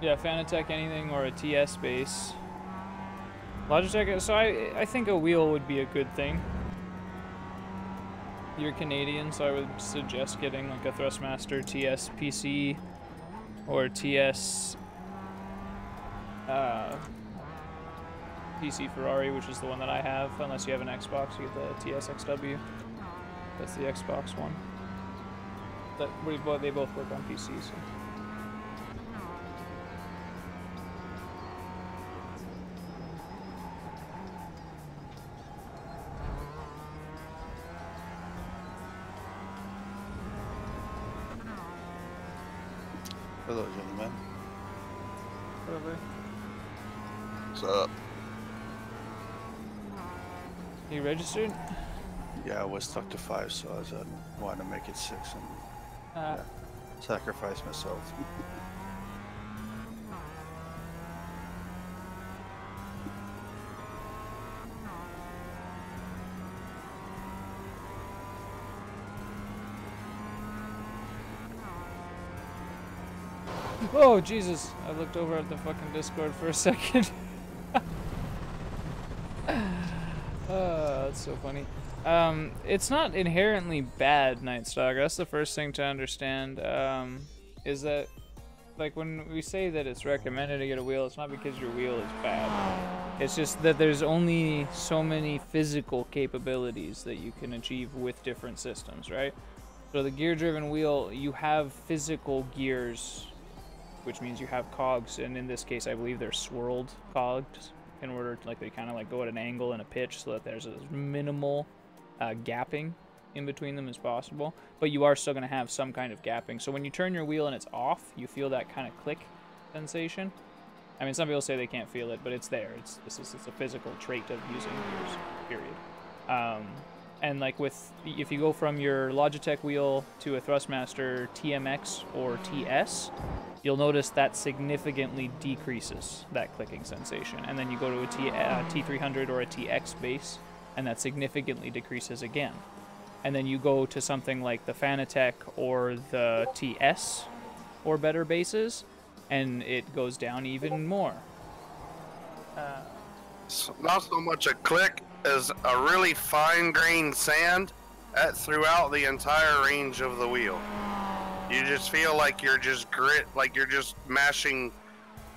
Yeah, Fanatec anything or a TS base. Logitech. So I think a wheel would be a good thing. You're Canadian, so I would suggest getting like a Thrustmaster TS PC or TS PC Ferrari, which is the one that I have. Unless you have an Xbox, you get the TS XW. That's the Xbox one. They both work on PC. So. Hello, gentlemen. What's up? You registered? Yeah, I was stuck to 5, so I wanted to make it 6 and sacrifice myself. Oh, Jesus. I looked over at the fucking Discord for a second. That's so funny. It's not inherently bad, Night Stalker. That's the first thing to understand. Is that, like, when we say that it's recommended to get a wheel, it's not because your wheel is bad. It's just that there's only so many physical capabilities that you can achieve with different systems, right? So the gear-driven wheel, you have physical gears, which means you have cogs, and in this case I believe they're swirled cogs in order to, like, they kind of like go at an angle and a pitch so that there's as minimal gapping in between them as possible, but you are still going to have some kind of gapping. So when you turn your wheel and it's off, you feel that kind of click sensation. I mean, some people say they can't feel it, but it's there. It's a physical trait of using gears, period. And like if you go from your Logitech wheel to a Thrustmaster TMX or TS, you'll notice that significantly decreases that clicking sensation. And then you go to a T300 or a TX base, and that significantly decreases again. And then you go to something like the Fanatec or the TS or better bases, and it goes down even more. Not so much a click as a really fine-grained sand throughout the entire range of the wheel. You just feel like you're just like you're just mashing,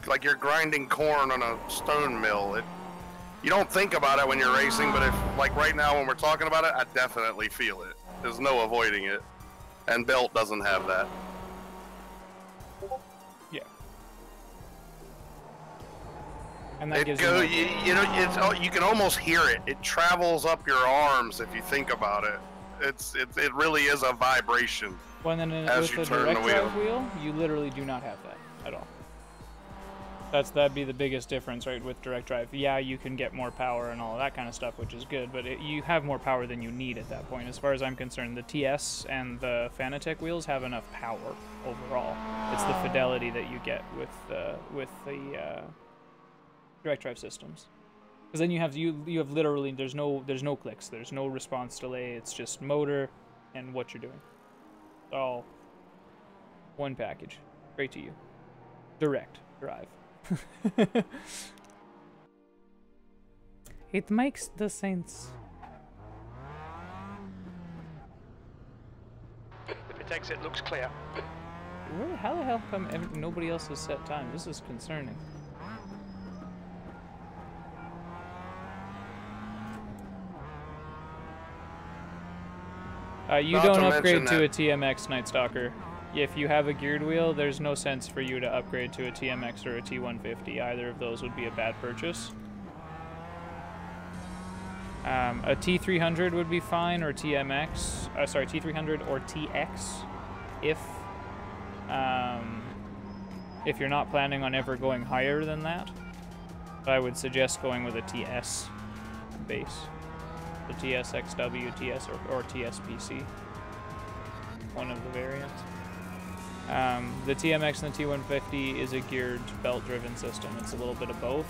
like you're grinding corn on a stone mill. You don't think about it when you're racing, but like right now when we're talking about it, I definitely feel it. There's no avoiding it. And Belt doesn't have that. Yeah. And that gives you can almost hear it. It travels up your arms if you think about it. It really is a vibration. Well, and then as with you the turn direct the wheel. drive wheel, you literally do not have that at all. That'd be the biggest difference, right, with direct drive. Yeah, you can get more power and all of that kind of stuff, which is good, but you have more power than you need at that point. As far as I'm concerned, the TS and the Fanatec wheels have enough power overall. It's the fidelity that you get with the direct drive systems. Because then you have literally there's no clicks, there's no response delay. It's just motor and what you're doing. It's all one package, straight to you. Direct drive. It makes the sense. The pit exit looks clear. How the hell come nobody else has set time? This is concerning. You Not don't to upgrade mention to a TMX, Night Stalker. If you have a geared wheel, there's no sense for you to upgrade to a TMX or a T150. Either of those would be a bad purchase. A T300 would be fine, or TMX. Sorry, T300 or TX. If you're not planning on ever going higher than that, but I would suggest going with a TS base. The TSXW, TS, or TSPC. One of the variants. The TMX and the T150 is a geared belt-driven system. It's a little bit of both.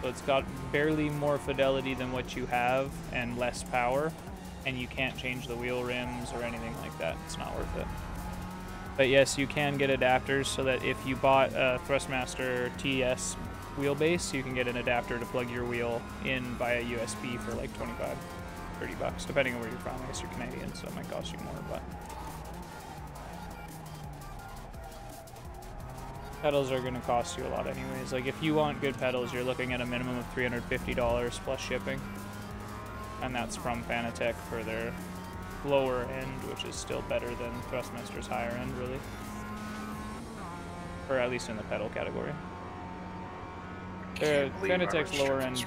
So it's got barely more fidelity than what you have and less power, and you can't change the wheel rims or anything like that. It's not worth it. But yes, you can get adapters so that if you bought a Thrustmaster TS wheelbase, you can get an adapter to plug your wheel in via USB for like 25, 30 bucks, depending on where you're from. I guess you're Canadian, so it might cost you more, but... pedals are going to cost you a lot anyways. Like, if you want good pedals, you're looking at a minimum of $350 plus shipping. And that's from Fanatec for their lower end, which is still better than Thrustmaster's higher end, really. Or at least in the pedal category. Fanatec's lower end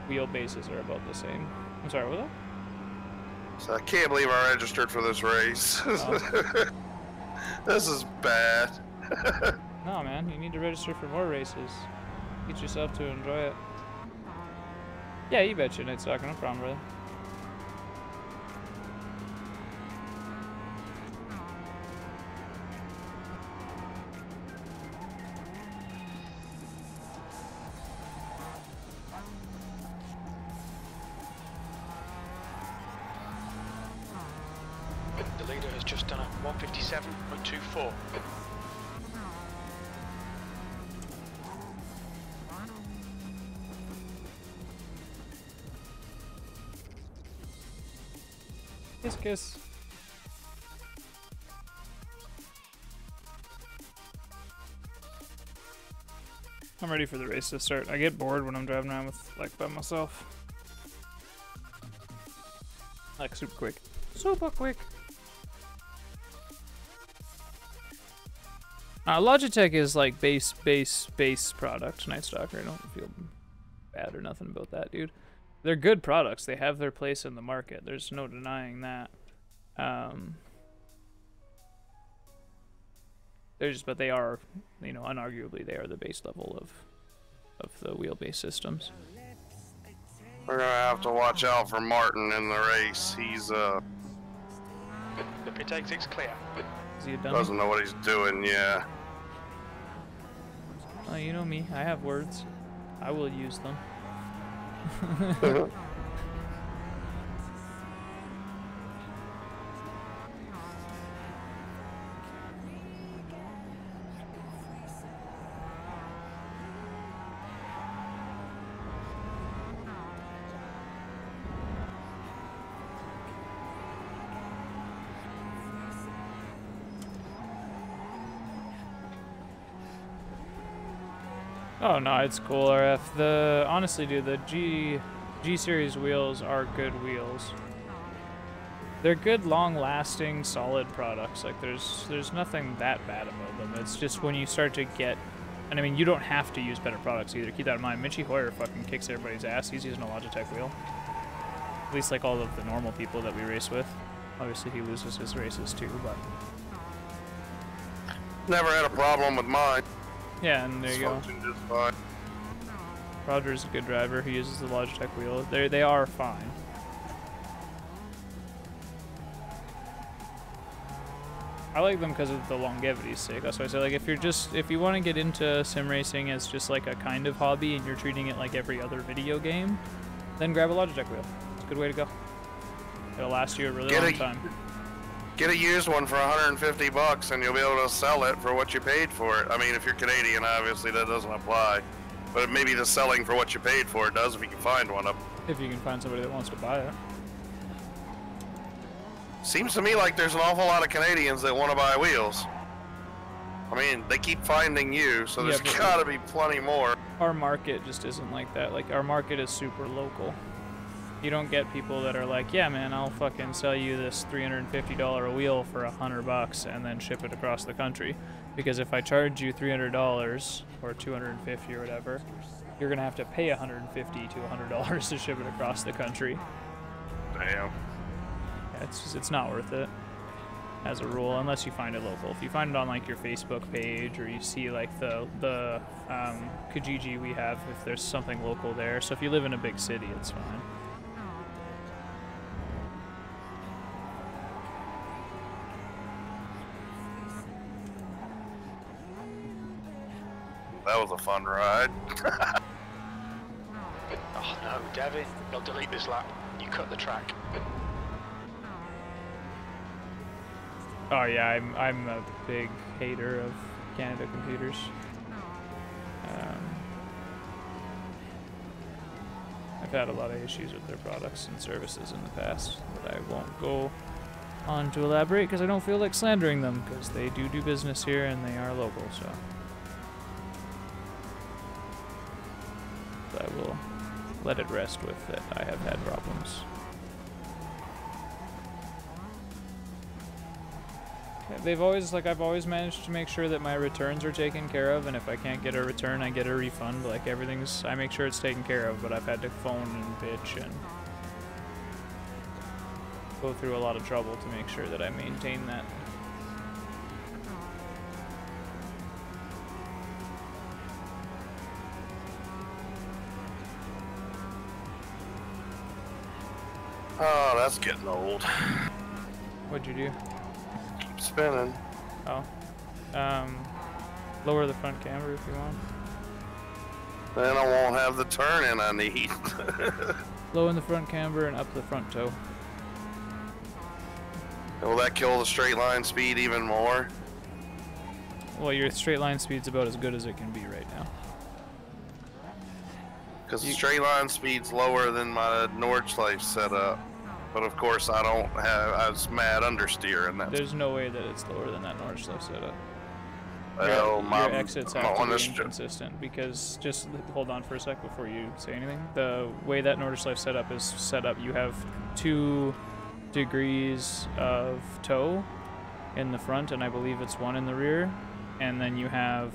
wheelbases are about the same. I'm sorry, what was that? So I can't believe I registered for this race. Oh. This is bad. No, man, you need to register for more races. Get yourself to enjoy it. Yeah, you betcha, Night Stalker, no problem, brother. The leader has just done a 157.24. Kiss, kiss. I'm ready for the race to start. I get bored when I'm driving around with, like, by myself. Like, super quick. Super quick. Logitech is, like, base product, Night Stalker. I don't feel bad or nothing about that, dude. They're good products. They have their place in the market. There's no denying that. But they are, you know, unarguably they are the base level of the wheelbase systems. We're gonna have to watch out for Martin in the race. He's The pit exit's clear. Is he a dummy? doesn't know what he's doing. Yeah. Oh, you know me. I have words. I will use them. Oh no, it's cool, RF. Honestly, dude, the G series wheels are good wheels. They're good, long-lasting, solid products. Like there's nothing that bad about them. It's just when you start to get, and I mean, you don't have to use better products either. Keep that in mind. Michi Hoyer fucking kicks everybody's ass. He's using a Logitech wheel. At least like all of the normal people that we race with. Obviously, he loses his races too, but Never had a problem with mine. yeah, and there you go. Functioned just fine. Roger's a good driver. He uses the Logitech wheel. They are fine. I like them because of the longevity's sake. That's why I say, like, if you want to get into sim racing as just like a kind of hobby and you're treating it like every other video game, then grab a Logitech wheel. It's a good way to go. It'll last you a really long time. Get a used one for 150 bucks and you'll be able to sell it for what you paid for it. I mean, if you're Canadian, obviously that doesn't apply. But maybe the selling for what you paid for it does if you can find one up. If you can find somebody that wants to buy it. Seems to me like there's an awful lot of Canadians that want to buy wheels. I mean, they keep finding you, so there's gotta be plenty more. Our market just isn't like that. Like, our market is super local. You don't get people that are like, yeah, man, I'll fucking sell you this $350 wheel for $100 and then ship it across the country. Because if I charge you $300 or $250 or whatever, you're gonna have to pay $150 to $100 to ship it across the country. Damn. Yeah, it's not worth it as a rule, unless you find it local. If you find it on like your Facebook page or you see like the Kijiji we have, if there's something local there. So if you live in a big city, it's fine. That was a fun ride. Oh no, Devin, you'll delete this lap. You cut the track. Oh yeah, I'm a big hater of Canada computers. I've had a lot of issues with their products and services in the past that I won't go on to elaborate because I don't feel like slandering them, because they do business here and they are local, so I will let it rest with that I have had problems. They've always, like, I've always managed to make sure that my returns are taken care of, and if I can't get a return, I get a refund. Like, I make sure it's taken care of, but I've had to phone and bitch and go through a lot of trouble to make sure that I maintain that. Oh, that's getting old. What'd you do? Keep spinning. Oh. Lower the front camber if you want. Then I won't have the turn-in I need. Low in the front camber and up the front toe. Will that kill the straight line speed even more? Well, your straight line speed's about as good as it can be right now. Because the straight line speed's lower than my Nordschleife setup. But of course I don't have, I was mad understeer and that. There's no way that it's lower than that Nordschleife setup. Well, your exits have to be inconsistent, because just hold on for a sec before you say anything. The way that Nordschleife setup is set up, you have 2 degrees of toe in the front, and I believe it's 1 in the rear, and then you have,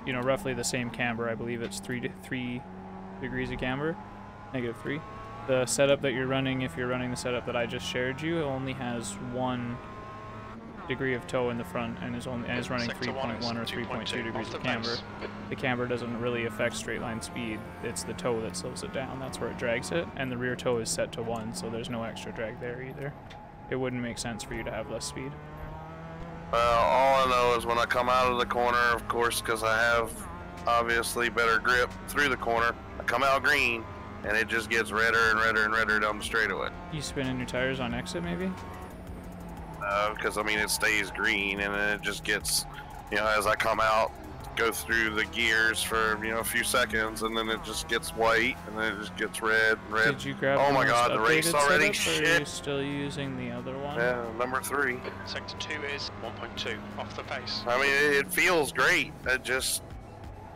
you know, roughly the same camber. I believe it's 3 degrees of camber, -3. The setup that you're running, if you're running the setup that I just shared you, it only has 1 degree of toe in the front and is running 3.1 or 3.2 degrees of camber. The camber doesn't really affect straight line speed. It's the toe that slows it down. That's where it drags it, and the rear toe is set to 1, so there's no extra drag there either. It wouldn't make sense for you to have less speed. Well, all I know is when I come out of the corner, of course, because I have obviously better grip through the corner, I come out green, and it just gets redder and redder and redder down the straightaway. You spinning your tires on exit, maybe? Because I mean it stays green, and then it just gets, you know, as I come out, go through the gears for, you know, a few seconds, and then it just gets white, and then it just gets red and red. Did you grab oh my god, the race already? Shit. Or are you still using the other one? Yeah, number 3. Sector 2 is 1.2 off the pace. I mean, it feels great. I just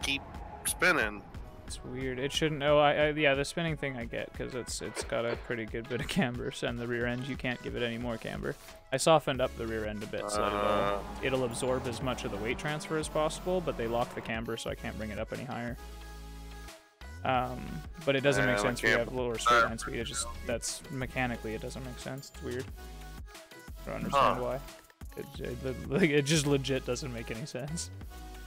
keep spinning. It's weird. It shouldn't. Oh, yeah, the spinning thing I get because it's got a pretty good bit of camber, and the rear end you can't give it any more camber. I softened up the rear end a bit so that it'll absorb as much of the weight transfer as possible, but they lock the camber so I can't bring it up any higher. But it doesn't make sense when you have lower straight line speed. It just mechanically it doesn't make sense. It's weird. I don't understand why. It just legit doesn't make any sense.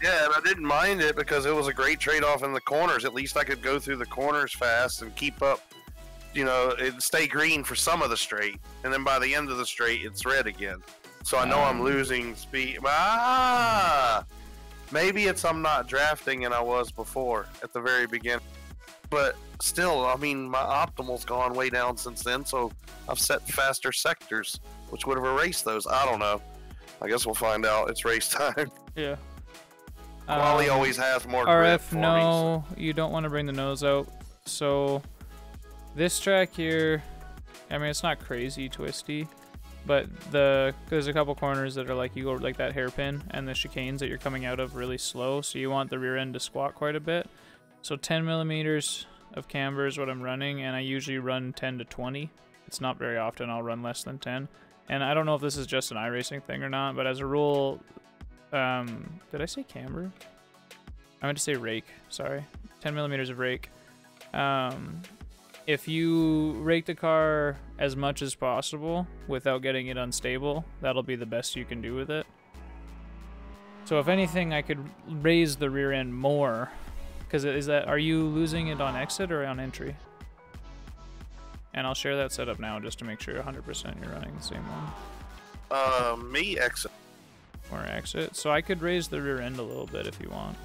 Yeah, and I didn't mind it because it was a great trade-off in the corners. At least I could go through the corners fast and keep up, you know, and stay green for some of the straight. And then by the end of the straight, it's red again. So I know I'm losing speed. Maybe it's I'm not drafting and I was before at the very beginning. But still, I mean, my optimal's gone way down since then, so I've set faster sectors, which would have erased those. I don't know. I guess we'll find out. It's race time. Yeah. Wally always has more grip RF, for no, me, so. you don't want to bring the nose out. So this track here, I mean, it's not crazy twisty, but there's a couple corners that are like you go like that hairpin, and the chicanes that you're coming out of really slow, so you want the rear end to squat quite a bit. So 10 millimeters of camber is what I'm running, and I usually run 10 to 20. It's not very often I'll run less than 10. And I don't know if this is just an iRacing thing or not, but as a rule, did I say camber? I meant to say rake, sorry. 10 millimeters of rake. If you rake the car as much as possible without getting it unstable, that'll be the best you can do with it. So if anything, I could raise the rear end more. Because are you losing it on exit or on entry? And I'll share that setup now just to make sure 100% you're running the same one. Me exit. Or exit. So I could raise the rear end a little bit if you want.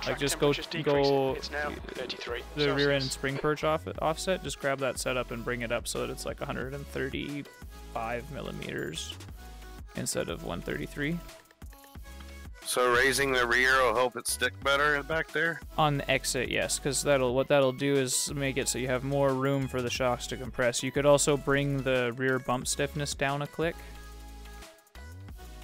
Like just go it's now 33 the rear end spring perch offset. Just grab that setup and bring it up so that it's like 135 millimeters instead of 133. So raising the rear will help it stick better back there? On the exit, yes, because what that'll do is make it so you have more room for the shocks to compress. You could also bring the rear bump stiffness down a click.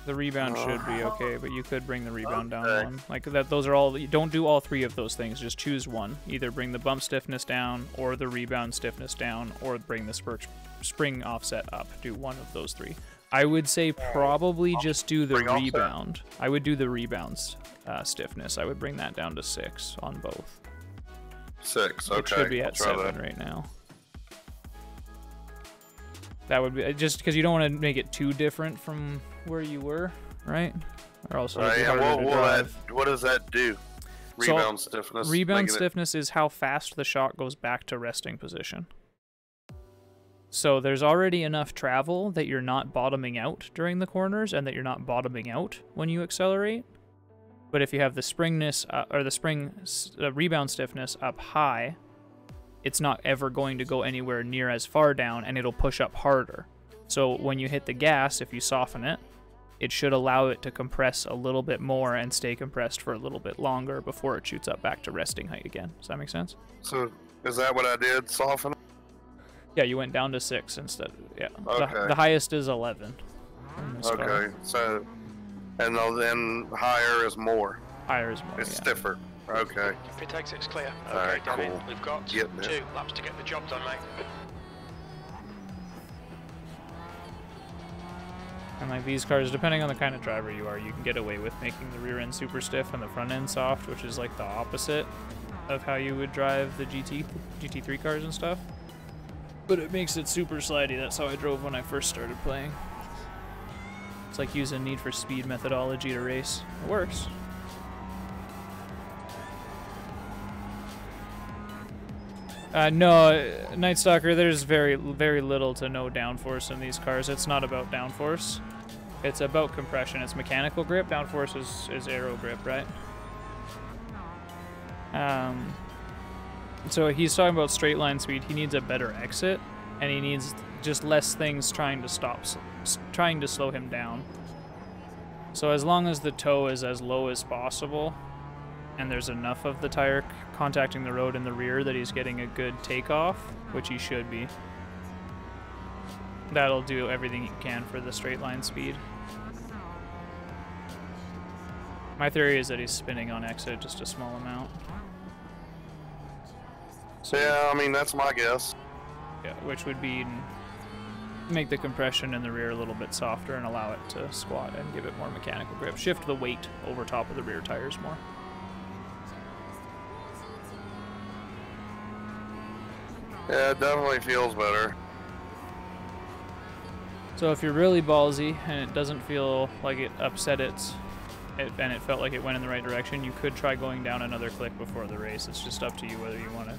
The rebound should be okay, but you could bring the rebound down one. Like that, those are all. Don't do all three of those things. Just choose one. Either bring the bump stiffness down, or the rebound stiffness down, or bring the spring offset up. Do one of those three. I would say probably just do the rebound. I would do the rebounds stiffness. I would bring that down to 6 on both. 6, okay. It should be at 7 right now. That would be just because you don't want to make it too different from where you were, right? Or also, what does that do? Rebound stiffness. Rebound stiffness is how fast the shock goes back to resting position. So there's already enough travel that you're not bottoming out during the corners and that you're not bottoming out when you accelerate. But if you have the springness or the rebound stiffness up high, it's not ever going to go anywhere near as far down and it'll push up harder. So when you hit the gas, if you soften it, it should allow it to compress a little bit more and stay compressed for a little bit longer before it shoots up back to resting height again. Does that make sense? So is that what I did? Soften it? Yeah, you went down to 6 instead. Yeah. Okay. The highest is 11. Okay. So, and then higher is more. Higher is more. It's stiffer. Okay. Pit exit's clear. Okay, Alright, Devin, cool. we've got 2 laps to get the job done, mate. And like these cars, depending on the kind of driver you are, you can get away with making the rear end super stiff and the front end soft, which is like the opposite of how you would drive the GT3 cars and stuff. But it makes it super slidey. That's how I drove when I first started playing. It's like using Need for Speed methodology to race. It works. No, Night Stalker, there's very little to no downforce in these cars. It's not about downforce. It's about compression. It's mechanical grip. Downforce is aero grip, right? So he's talking about straight line speed. He needs a better exit, and he needs just less things trying to slow him down. So as long as the toe is as low as possible, and there's enough of the tire contacting the road in the rear that he's getting a good takeoff, which he should be, that'll do everything he can for the straight line speed. My theory is that he's spinning on exit just a small amount. So Yeah, I mean, that's my guess. yeah, which would be make the compression in the rear a little bit softer and allow it to squat and give it more mechanical grip. Shift the weight over top of the rear tires more. Yeah, it definitely feels better. So if you're really ballsy and it doesn't feel like it upset and it felt like it went in the right direction, you could try going down another click before the race. It's just up to you whether you want to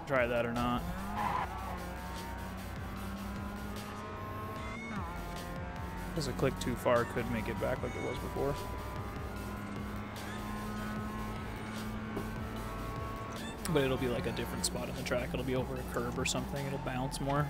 try that or not. Because a click too far could make it back like it was before. But it'll be like a different spot on the track. It'll be over a curb or something. It'll bounce more.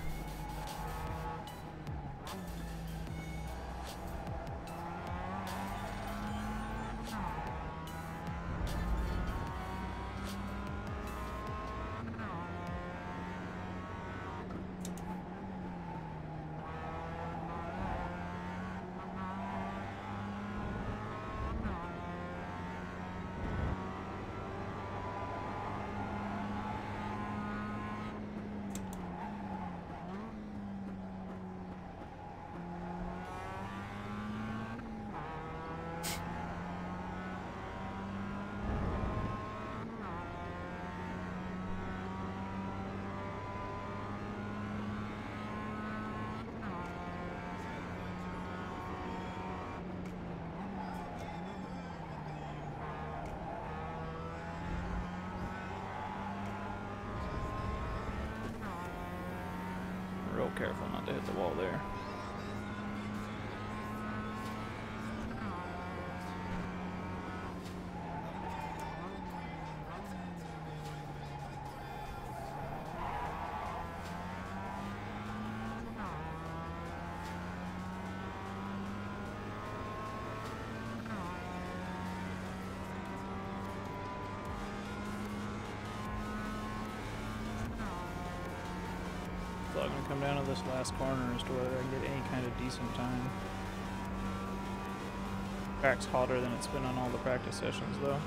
Real careful not to hit the wall there. So I'm gonna come down to this last corner as to whether I can get any kind of decent time. Track's hotter than it's been on all the practice sessions, though.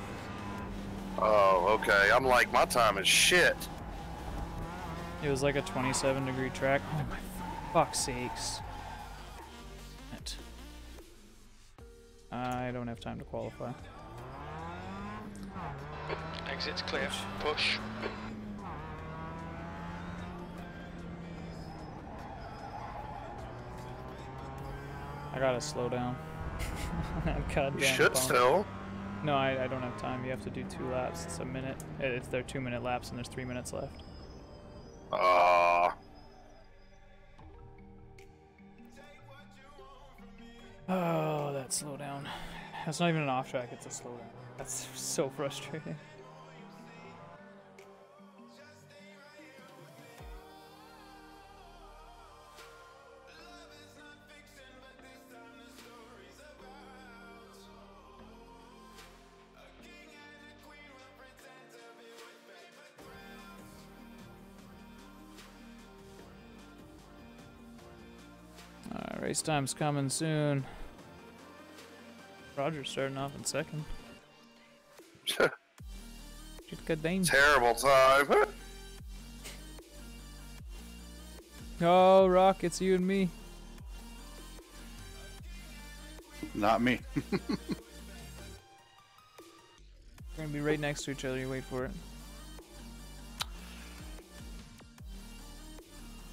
Oh, okay. I'm like, my time is shit. It was like a 27-degree track. Oh my fuck's sakes! I don't have time to qualify. Exit's clear. Push. I gotta slow down. You should still. No, I don't have time. You have to do 2 laps. It's a minute. It's their 2-minute laps, and there's 3 minutes left. Oh, that slowdown. That's not even an off track. It's a slowdown. That's so frustrating. Race time's coming soon. Roger's starting off in second. Good thing. Terrible time. Oh, Rock, it's you and me. Not me. We're gonna be right next to each other. You wait for it.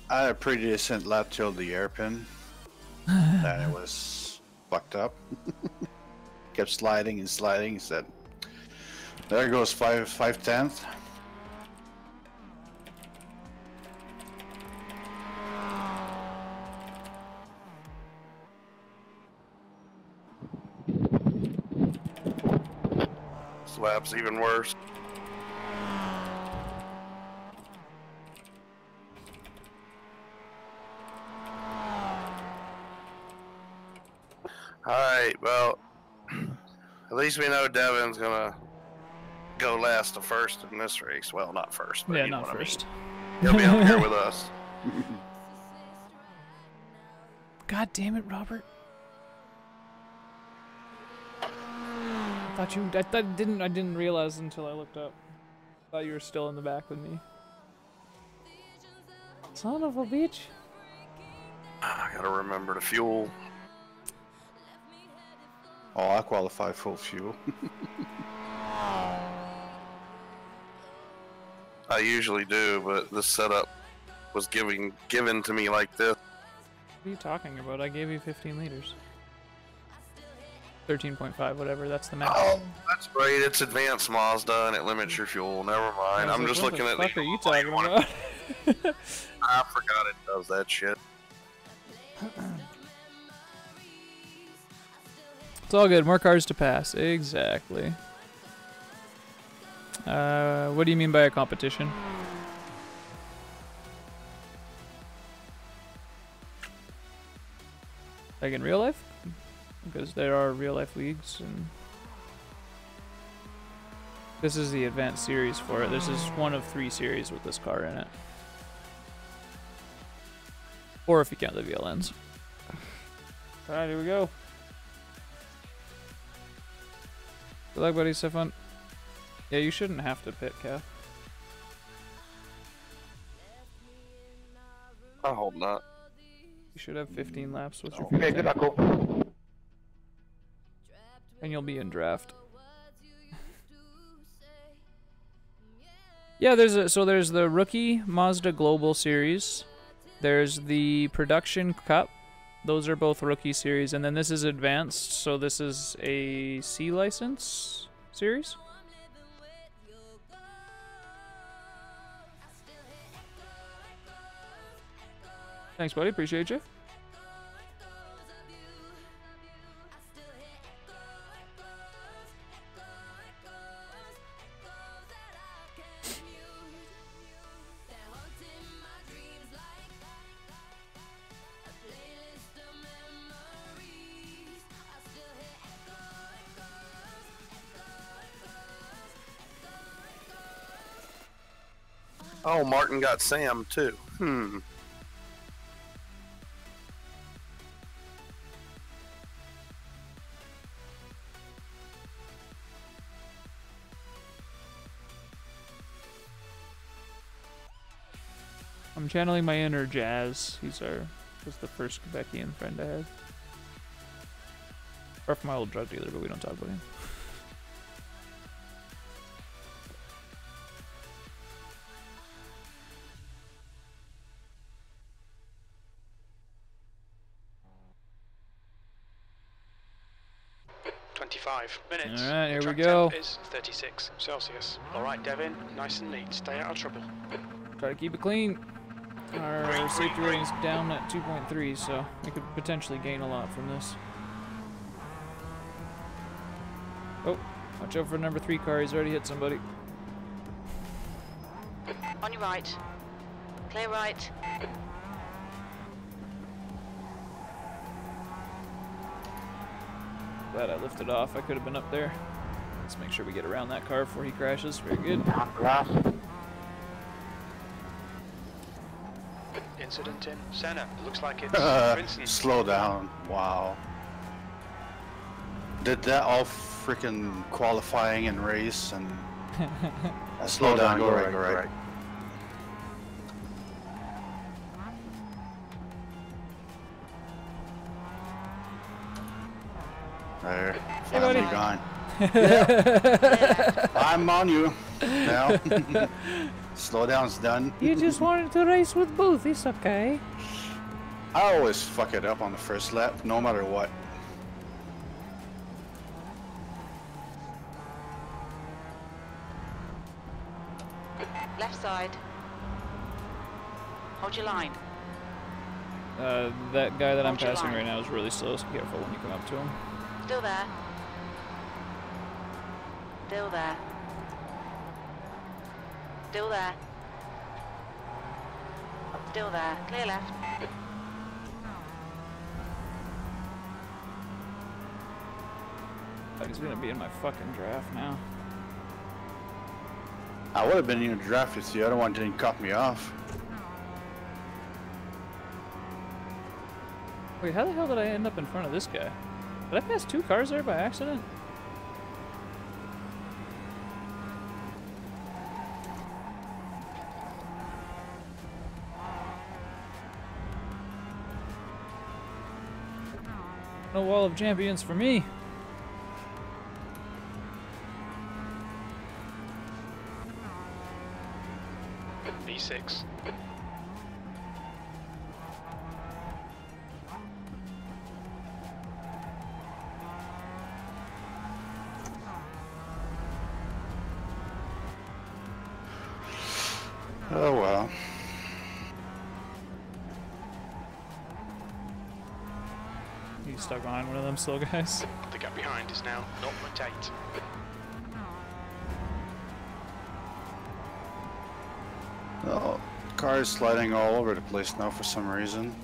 I had a pretty decent lap till the airpin. Then it was fucked up. Kept sliding and sliding. Said, "There goes 5/10." This lap's even worse. Alright, well, at least we know Devin's gonna go last to first in this race. Well, not first, but Yeah, you know not what first. I mean. He'll be up here with us. God damn it, Robert. I didn't realize until I looked up. Thought you were still in the back with me. Son of a bitch. I gotta remember to fuel. Oh, I qualify full fuel. I usually do, but this setup was given to me like this. What are you talking about? I gave you 15 liters. 13.5, whatever. That's the max. Oh, that's right. It's Advanced Mazda, and it limits your fuel. Never mind. I'm just looking at the. What the fuck are you talking about? I forgot it does that shit. It's all good. More cars to pass. Exactly. What do you mean by a competition? Like in real life? Because there are real life leagues, and this is the advanced series for it. This is one of 3 series with this car in it. Or if you count the VLNs. Alright, here we go. Good luck, buddy. Have fun. Yeah, you shouldn't have to pit, Kath. I hope not. You should have 15 laps with your Okay, good luck. and you'll be in draft. Yeah, there's the Rookie Mazda Global Series. There's the Production Cup. Those are both Rookie Series, and then this is Advanced, so this is a C license series. Thanks, buddy. Appreciate you. Oh, Martin got Sam too. I'm channeling my inner Jazz. Was the first Quebecian friend I had. Or from my old drug dealer, but we don't talk about him. Minutes. All right, here we Track go. temp is 36 Celsius. All right, Devin, nice and neat. Stay out of trouble. Try to keep it clean. Our safety rating's down at 2.3, so we could potentially gain a lot from this. Oh, watch out for number 3 car. He's already hit somebody. On your right. Clear right. Glad I lifted off. I could have been up there. Let's make sure we get around that car before he crashes. Very good. Incident in Senna. Looks like it's Vincent. Slow down. Wow. Did that all freaking qualifying and race and slow down. Go right. There. Hey, buddy. Finally gone. Yep. I'm on you now. Slow down's done. You just wanted to race with both. It's okay. I always fuck it up on the first lap, no matter what. Left side. Hold your line. That guy that I'm Hold your passing line. right now is really slow, so be careful when you come up to him. Still there. Still there. Still there. Still there. Clear left. Oh, he's gonna be in my fucking draft now. I would have been in your draft if the other one didn't cut me off. Wait, how the hell did I end up in front of this guy? Did I pass 2 cars there by accident? No wall of champions for me. B6. Oh well. You stuck behind one of them slow guys. The gap behind is now 0.8. Oh, the car is sliding all over the place now for some reason.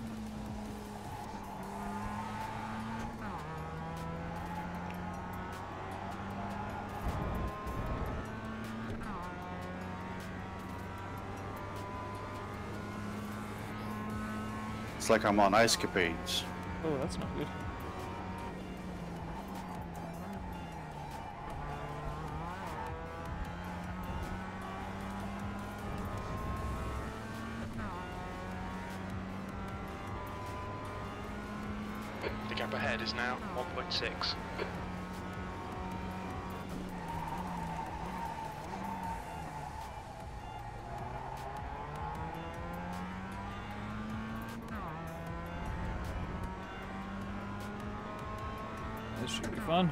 It's like I'm on ice capades. Oh, that's not good. The gap ahead is now 1.6. This should be fun.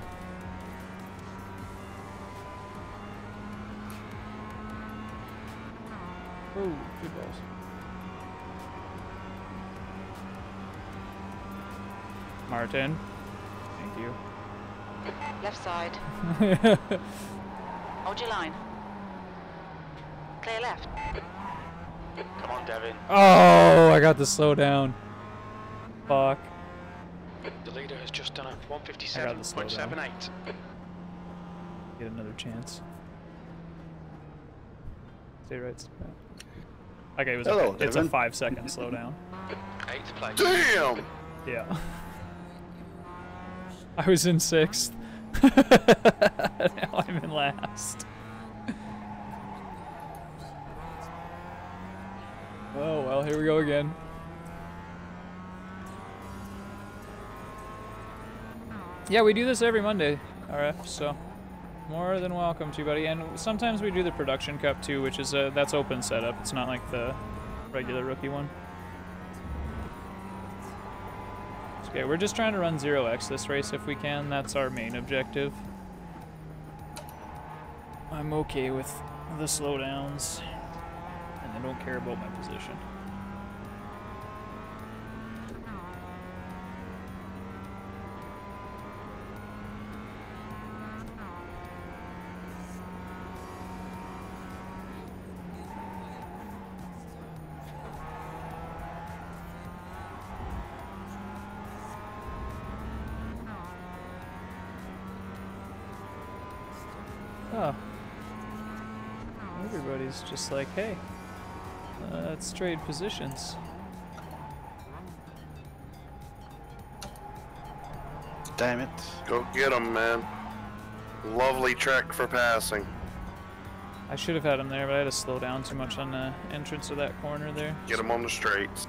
Oh, good balls. Martin. Thank you. Left side. Hold your line. Clear left. Come on, Devin. Oh, I got the slow down. Fuck. The leader has just done a I got the slow down. 157.78. Get another chance. Stay right. Okay, it was Hello, it's a Devin. 5-second slowdown. 8th place. Damn! Yeah. I was in 6th. Now I'm in last. Oh well, here we go again. Yeah, we do this every Monday, RF, so more than welcome to, buddy. And sometimes we do the production cup too, which is that's open setup. It's not like the regular rookie one. Okay, we're just trying to run 0x this race if we can. That's our main objective. I'm okay with the slowdowns, and I don't care about my position. Oh. Everybody's just like, hey, let's trade positions. Damn it. Go get him, man. Lovely track for passing. I should have had him there, but I had to slow down too much on the entrance of that corner there. Get him on the straights.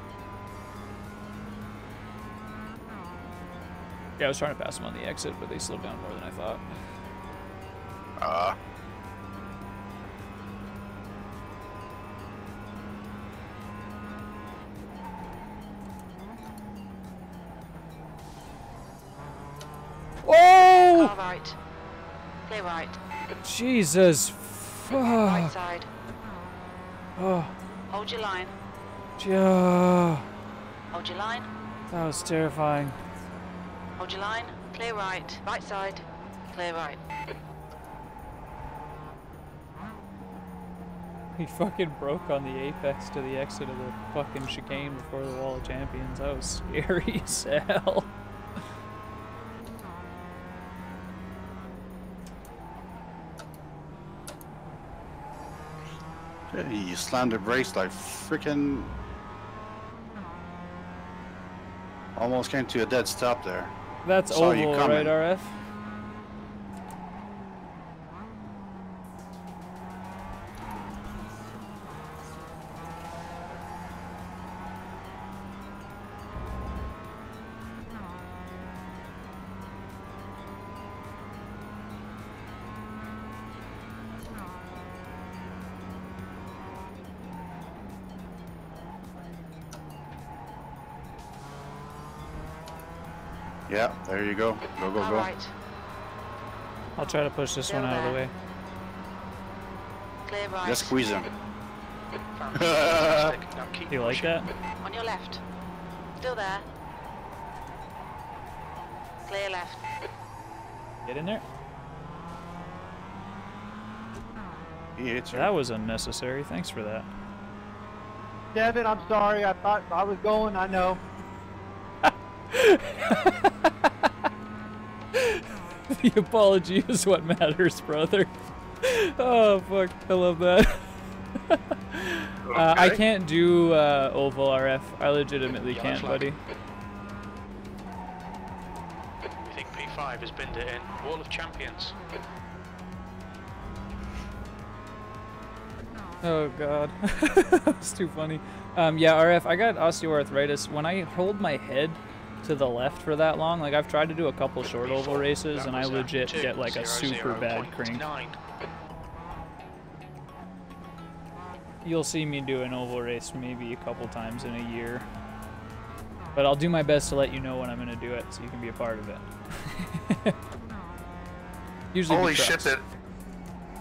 Yeah, I was trying to pass him on the exit, but they slowed down more than I thought. Oh! Car right. Clear right. Jesus. Right Fuck. side. Oh. Hold your line. Yeah. Hold your line. That was terrifying. Hold your line. Clear right. Right side. Clear right. He fucking broke on the apex to the exit of the fucking chicane before the Wall of Champions. That was scary as hell. You slammed the brakes like freaking. Almost came to a dead stop there. That's Saw you oval, coming. right, RF? Yeah, there you go. Go, go, All go. right. I'll try to push this one out of the way. Clear right. Just squeeze him. Fantastic. Now keep Do you like pushing. that? On your left. Still there. Clear left. Get in there. He hits her. That was unnecessary. Thanks for that. Devin, I'm sorry. I thought I was going. I know. The apology is what matters, brother. Oh, fuck. I love that. I can't do oval RF. I legitimately Yellow can't, flag. buddy. We think P5 has binned it in. Wall of Champions. Oh, God. That's too funny. Yeah, RF, I got osteoarthritis. When I hold my head to the left for that long, like I've tried to do a couple short oval races, and I legit get like a super bad crank. You'll see me do an oval race maybe a couple times in a year. But I'll do my best to let you know when I'm going to do it, so you can be a part of it. Usually Holy shit, did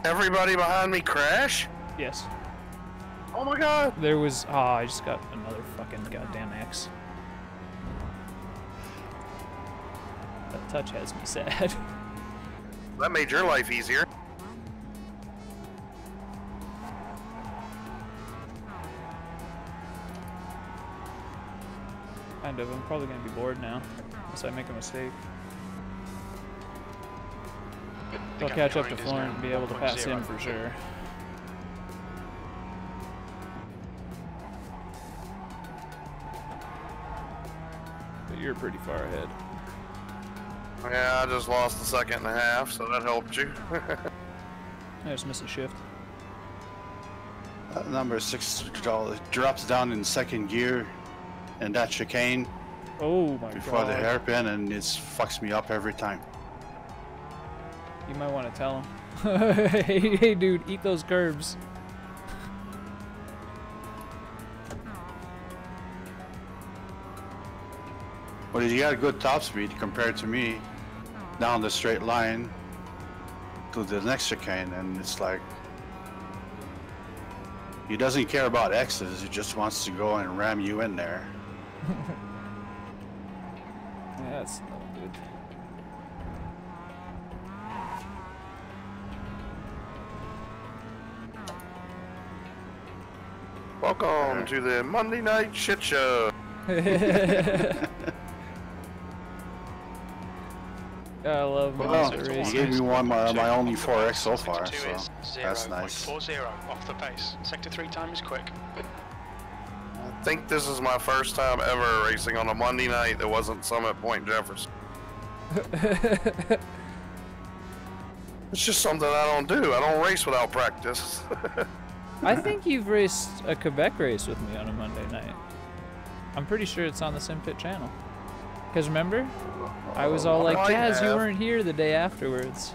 everybody behind me crash? Yes. Oh my god! There was... Oh, I just got another fucking goddamn X. That touch has me sad. That made your life easier. Kind of. I'm probably going to be bored now, unless I make a mistake. I'll catch up to Florent and be able to pass him for sure. But you're pretty far ahead. Yeah, I just lost a second and a half, so that helped you. I just missed a shift. Number 6 drops down in second gear, and that chicane Oh my before god. the hairpin, and it fucks me up every time. You might want to tell him. Hey, dude, eat those curbs. Well, you got a good top speed compared to me down the straight line to the next chicane, and it's like he doesn't care about X's, he just wants to go and ram you in there. Yeah, that's no good. Welcome to the Monday Night Shit Show. I love Well, monster he racing. gave me one my only 4X so far, Sector 2 so is that's nice. 0.40 off the pace. Sector 3 time is quick. I think this is my first time ever racing on a Monday night that wasn't Summit Point Jefferson. It's just something I don't do. I don't race without practice. I think you've raced a Quebec race with me on a Monday night. I'm pretty sure it's on the SimPit channel. Because remember, I was all like, might Jazz, you have. weren't here the day afterwards.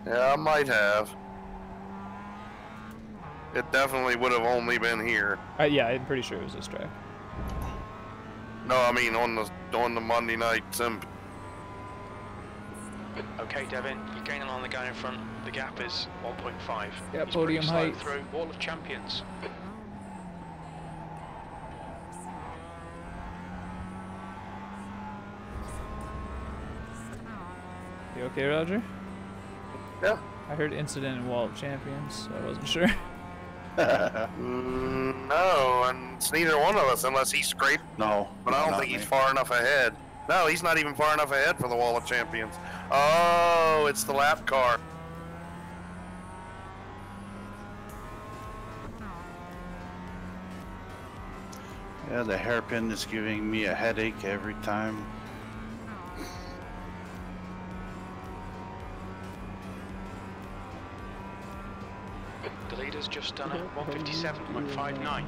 Yeah, I might have. It definitely would have only been here. Yeah, I'm pretty sure it was this track. No, I mean on the Monday night sim. Okay, Devin, you're gaining on the guy in front. The gap is 1.5. Yeah, He's podium pretty slow height. through Wall of Champions. You okay, Roger? Yeah. I heard incident in Wall of Champions, so I wasn't sure. No, and it's neither one of us unless he scraped. No, But I don't not think he's me. far enough ahead. No, he's not even far enough ahead for the Wall of Champions. Oh, it's the lap car. Yeah, the hairpin is giving me a headache every time. The leader's just done it. 157.59.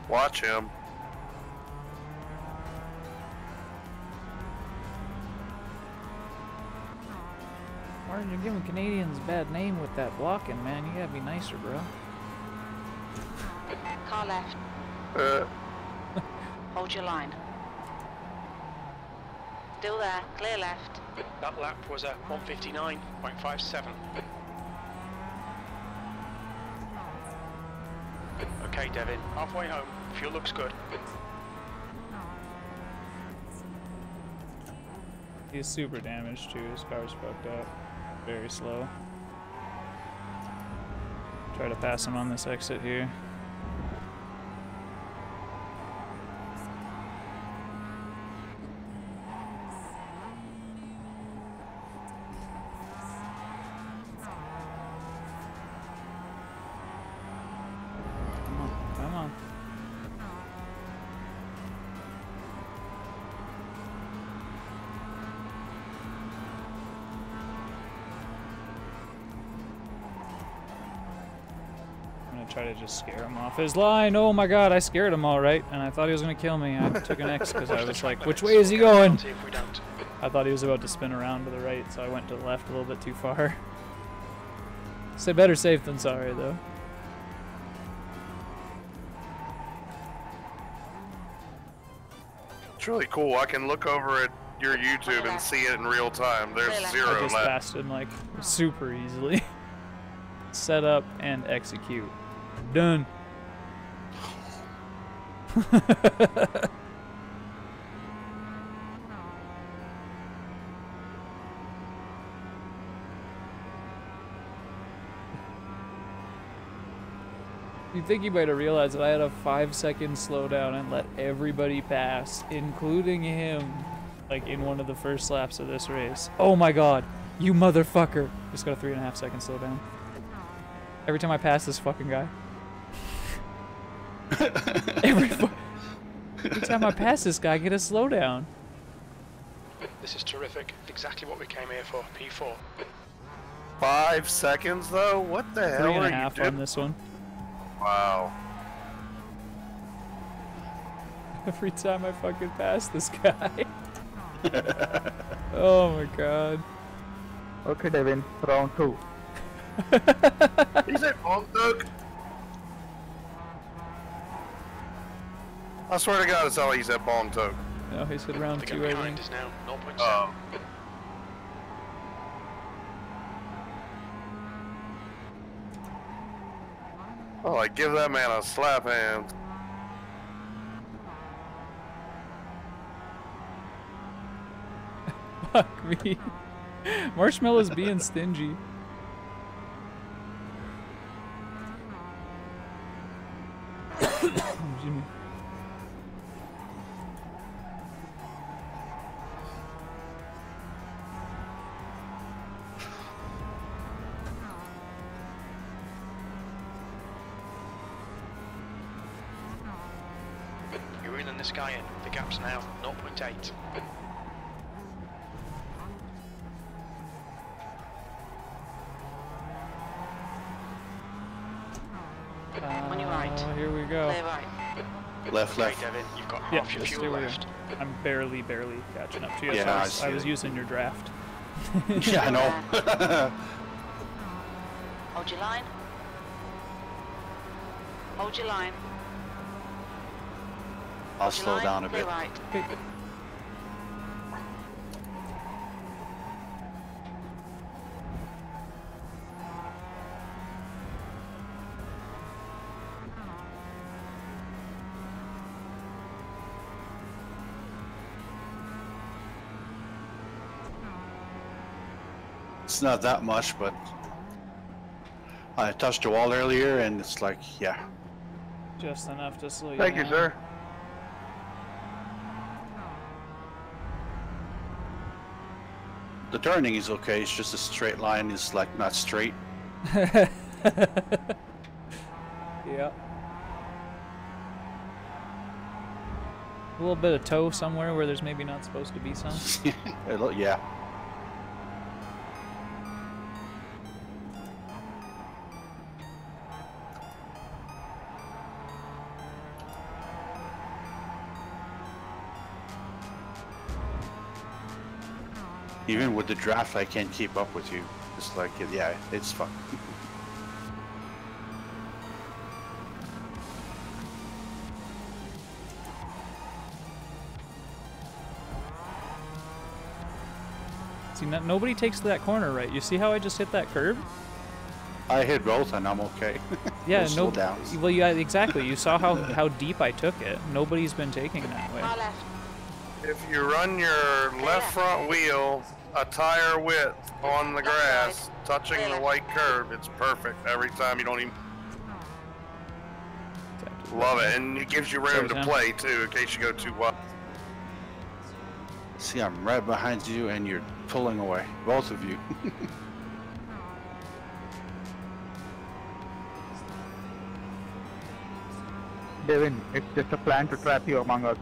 Watch him. Martin, you're giving Canadians a bad name with that blocking, man. You gotta be nicer, bro. Car left. Hold your line. Still there. Clear left. That lap was a 159.57. Okay, Devin, halfway home. Fuel looks good. He's super damaged too. His car's fucked up. Very slow. Try to pass him on this exit here. Come on. I'm gonna try to just scare him off his line. Oh my god, I scared him alright, and I thought he was gonna kill me. I took an X because I was like, which way is he going? I thought he was about to spin around to the right, so I went to the left a little bit too far. Say better safe than sorry, though. It's really cool. I can look over at your YouTube and see it in real time. There's I zero just left. passed him like super easily. Set up and execute. Done. You'd think you might have realized that I had a 5-second slowdown and let everybody pass, including him, like in one of the first laps of this race. Oh my god, you motherfucker. Just got a 3.5-second slowdown. Every time I pass this fucking guy. every time I pass this guy, I get a slowdown. This is terrific. Exactly what we came here for. P4. 5 seconds though? What the hell are you 3.5 doing? on this one. Wow. Every time I fucking pass this guy. Oh my god. Okay, Devin, round 2. He said bonk dog. I swear to God, it's all he said bonk dog. No, he said round The 2, gap I behind think. is now 0.7. Oh. Oh, like give that man a slap hand. Fuck me. Marshmallow's being stingy. Excuse me. You're reeling this guy in. The gap's now 0.8. On your right. Here we go. Clear right. Left, Okay, left. Devin, you've got Yeah, half your just fuel stay where left. I'm barely catching up to you. Yeah, So I was using your draft. Yeah, I know. Hold your line. Hold your line. I'll Hold your slow line. down a Clear bit. right. It's not that much, but I touched the wall earlier and it's like, yeah. Just enough to slow you Thank you, down. sir. The turning is okay, it's just a straight line is like not straight. Yeah. A little bit of toe somewhere where there's maybe not supposed to be some. Yeah. Even with the draft, I can't keep up with you. It's like, yeah, it's fun. See, nobody takes to that corner right. You see how I just hit that curb? I hit both and I'm okay. Yeah, no no. slowdowns. Well, yeah, exactly. You saw how deep I took it. Nobody's been taking that way. Far left. If you run your left front wheel a tire width on the grass, touching the white curb, it's perfect every time. You don't even love it, and it gives you room to play too in case you go too wide. See, I'm right behind you and you're pulling away, both of you. Devin, it's just a plan to trap you among us.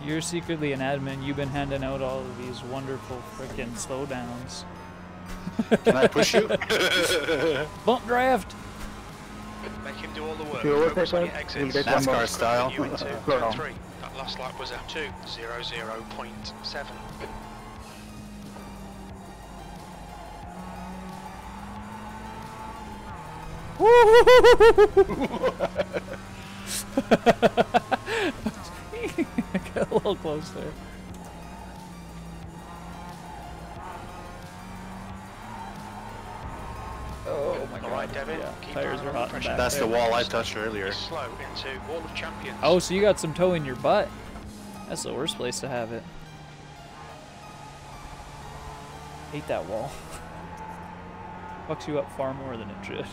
You're secretly an admin. You've been handing out all of these wonderful frickin' slowdowns. Can I push you? Bump draft! Make him do all the work. If you overtake Focus on us, your exits. we'll get one more. NASCAR style. You into Slow down. 3. That last lap was a 2:00.7. Got a little close there. Oh my god. Alright, Devin, Yeah, keep tires an eye are on hot the and pressure. back That's there. the wall I touched earlier. Slow into Wall of Champions. Oh, so you got some toe in your butt. That's the worst place to have it. Hate that wall. Fucks you up far more than it should.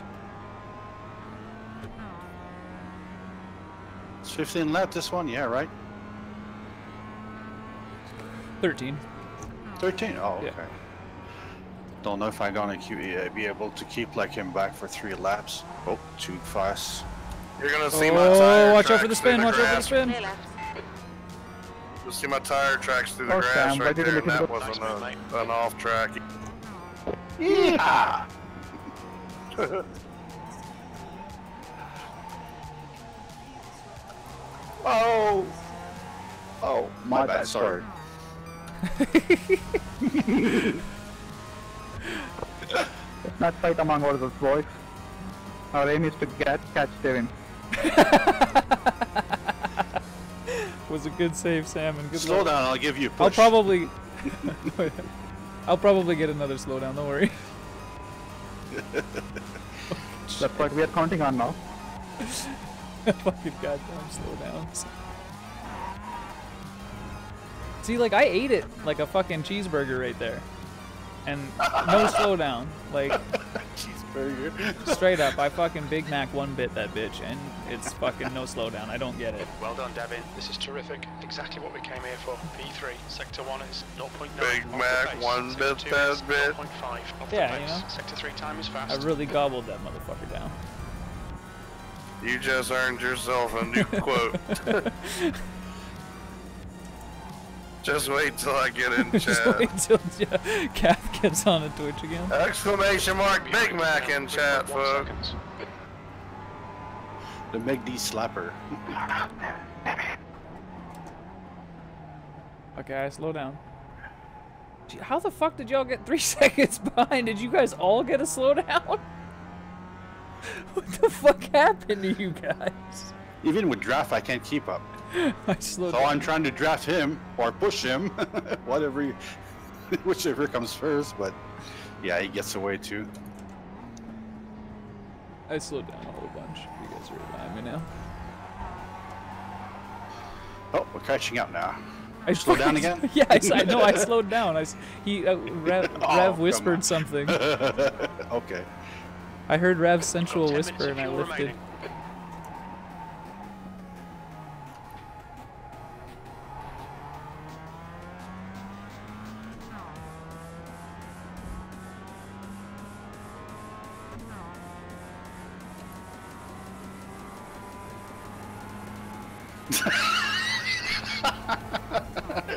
It's 15 left this one, yeah, right? 13. 13? Oh, okay. Yeah. Don't know if I'm gonna be able to keep like him back for 3 laps. Oh, too fast. You're gonna see my tire Oh, watch out for the tracks through spin, watch out for the grass. spin. Clear left. You'll see my tire tracks through the Oh, grass Sam, right ready to there, look and into that the- wasn't Nice, an off track. Yeah! Oh! Oh, my bad, sorry. Let's not fight among all those boys. Our aim is to catch Devin. Was a good save, Sam, and good Slow luck. down, I'll give you a push. I'll probably get another slowdown, don't worry. That's what we are counting on now. Fucking goddamn slowdowns. See, like, I ate it like a fucking cheeseburger right there. And no slowdown. Like, Cheeseburger. straight up, I fucking Big Mac 1-bit that bitch, and it's fucking no slowdown. I don't get it. Well done, Devin. This is terrific. Exactly what we came here for. P3, Sector 1 is 0.9. Big off the Mac, pace. 1 Sector bit, 2 that is bit. 0.5 off Yeah, the you pace. know. Sector 3 time is I fast. really gobbled that motherfucker down. You just earned yourself a new quote. Just wait till I get in Just chat. wait till Kath gets on a Twitch again. Exclamation mark Big Mac in chat, 3.1 folks. seconds. The McD slapper. Okay, slow down. Gee, how the fuck did y'all get 3 seconds behind? Did you guys all get a slowdown? What the fuck happened to you guys? Even with draft, I can't keep up. I slowed So down. I'm trying to draft him or push him, whatever, whichever comes first. But yeah, he gets away too. I slowed down a whole bunch. You guys are behind me now. Oh, we're catching up now. I Slow down again? Yeah, I know. I slowed down. Rev come whispered on. something. Okay. I heard Rev's sensual 10 minutes whisper, of and I fuel lifted. remaining.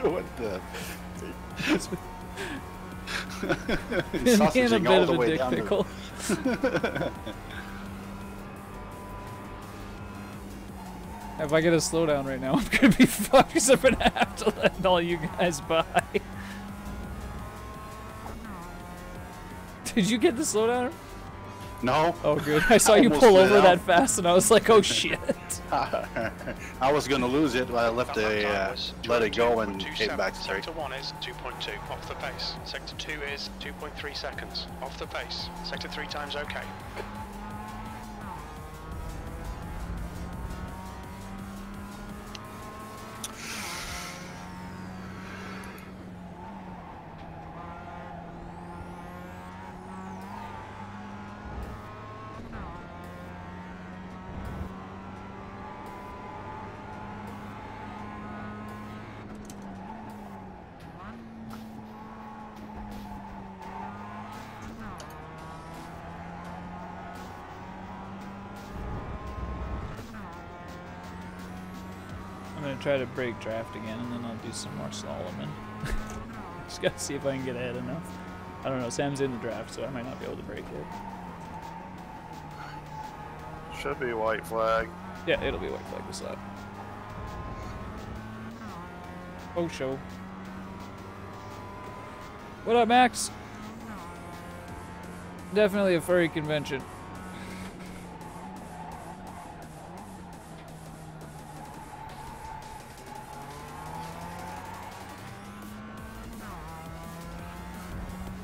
What the? Been in a Sausaging bit all of the a way dick down. pickle. If I get a slowdown right now, I'm gonna be fucked 'cause I'm gonna have to let all you guys by. Did you get the slowdown? No. Oh, good. I saw you Almost pull lit over out. that fast, and I was like, oh shit. I was gonna lose it, but I left let it go and came back straight. Sector 1 is 2.2, off the pace. Sector 2 is 2.3 seconds, off the pace. Sector 3 times okay. I'm gonna try to break draft again, and then I'll do some more slaloming. Just gotta see if I can get ahead enough. I don't know, Sam's in the draft, so I might not be able to break it. Should be white flag. Yeah, it'll be white flag this lap. Oh, show. What up, Max? Definitely a furry convention.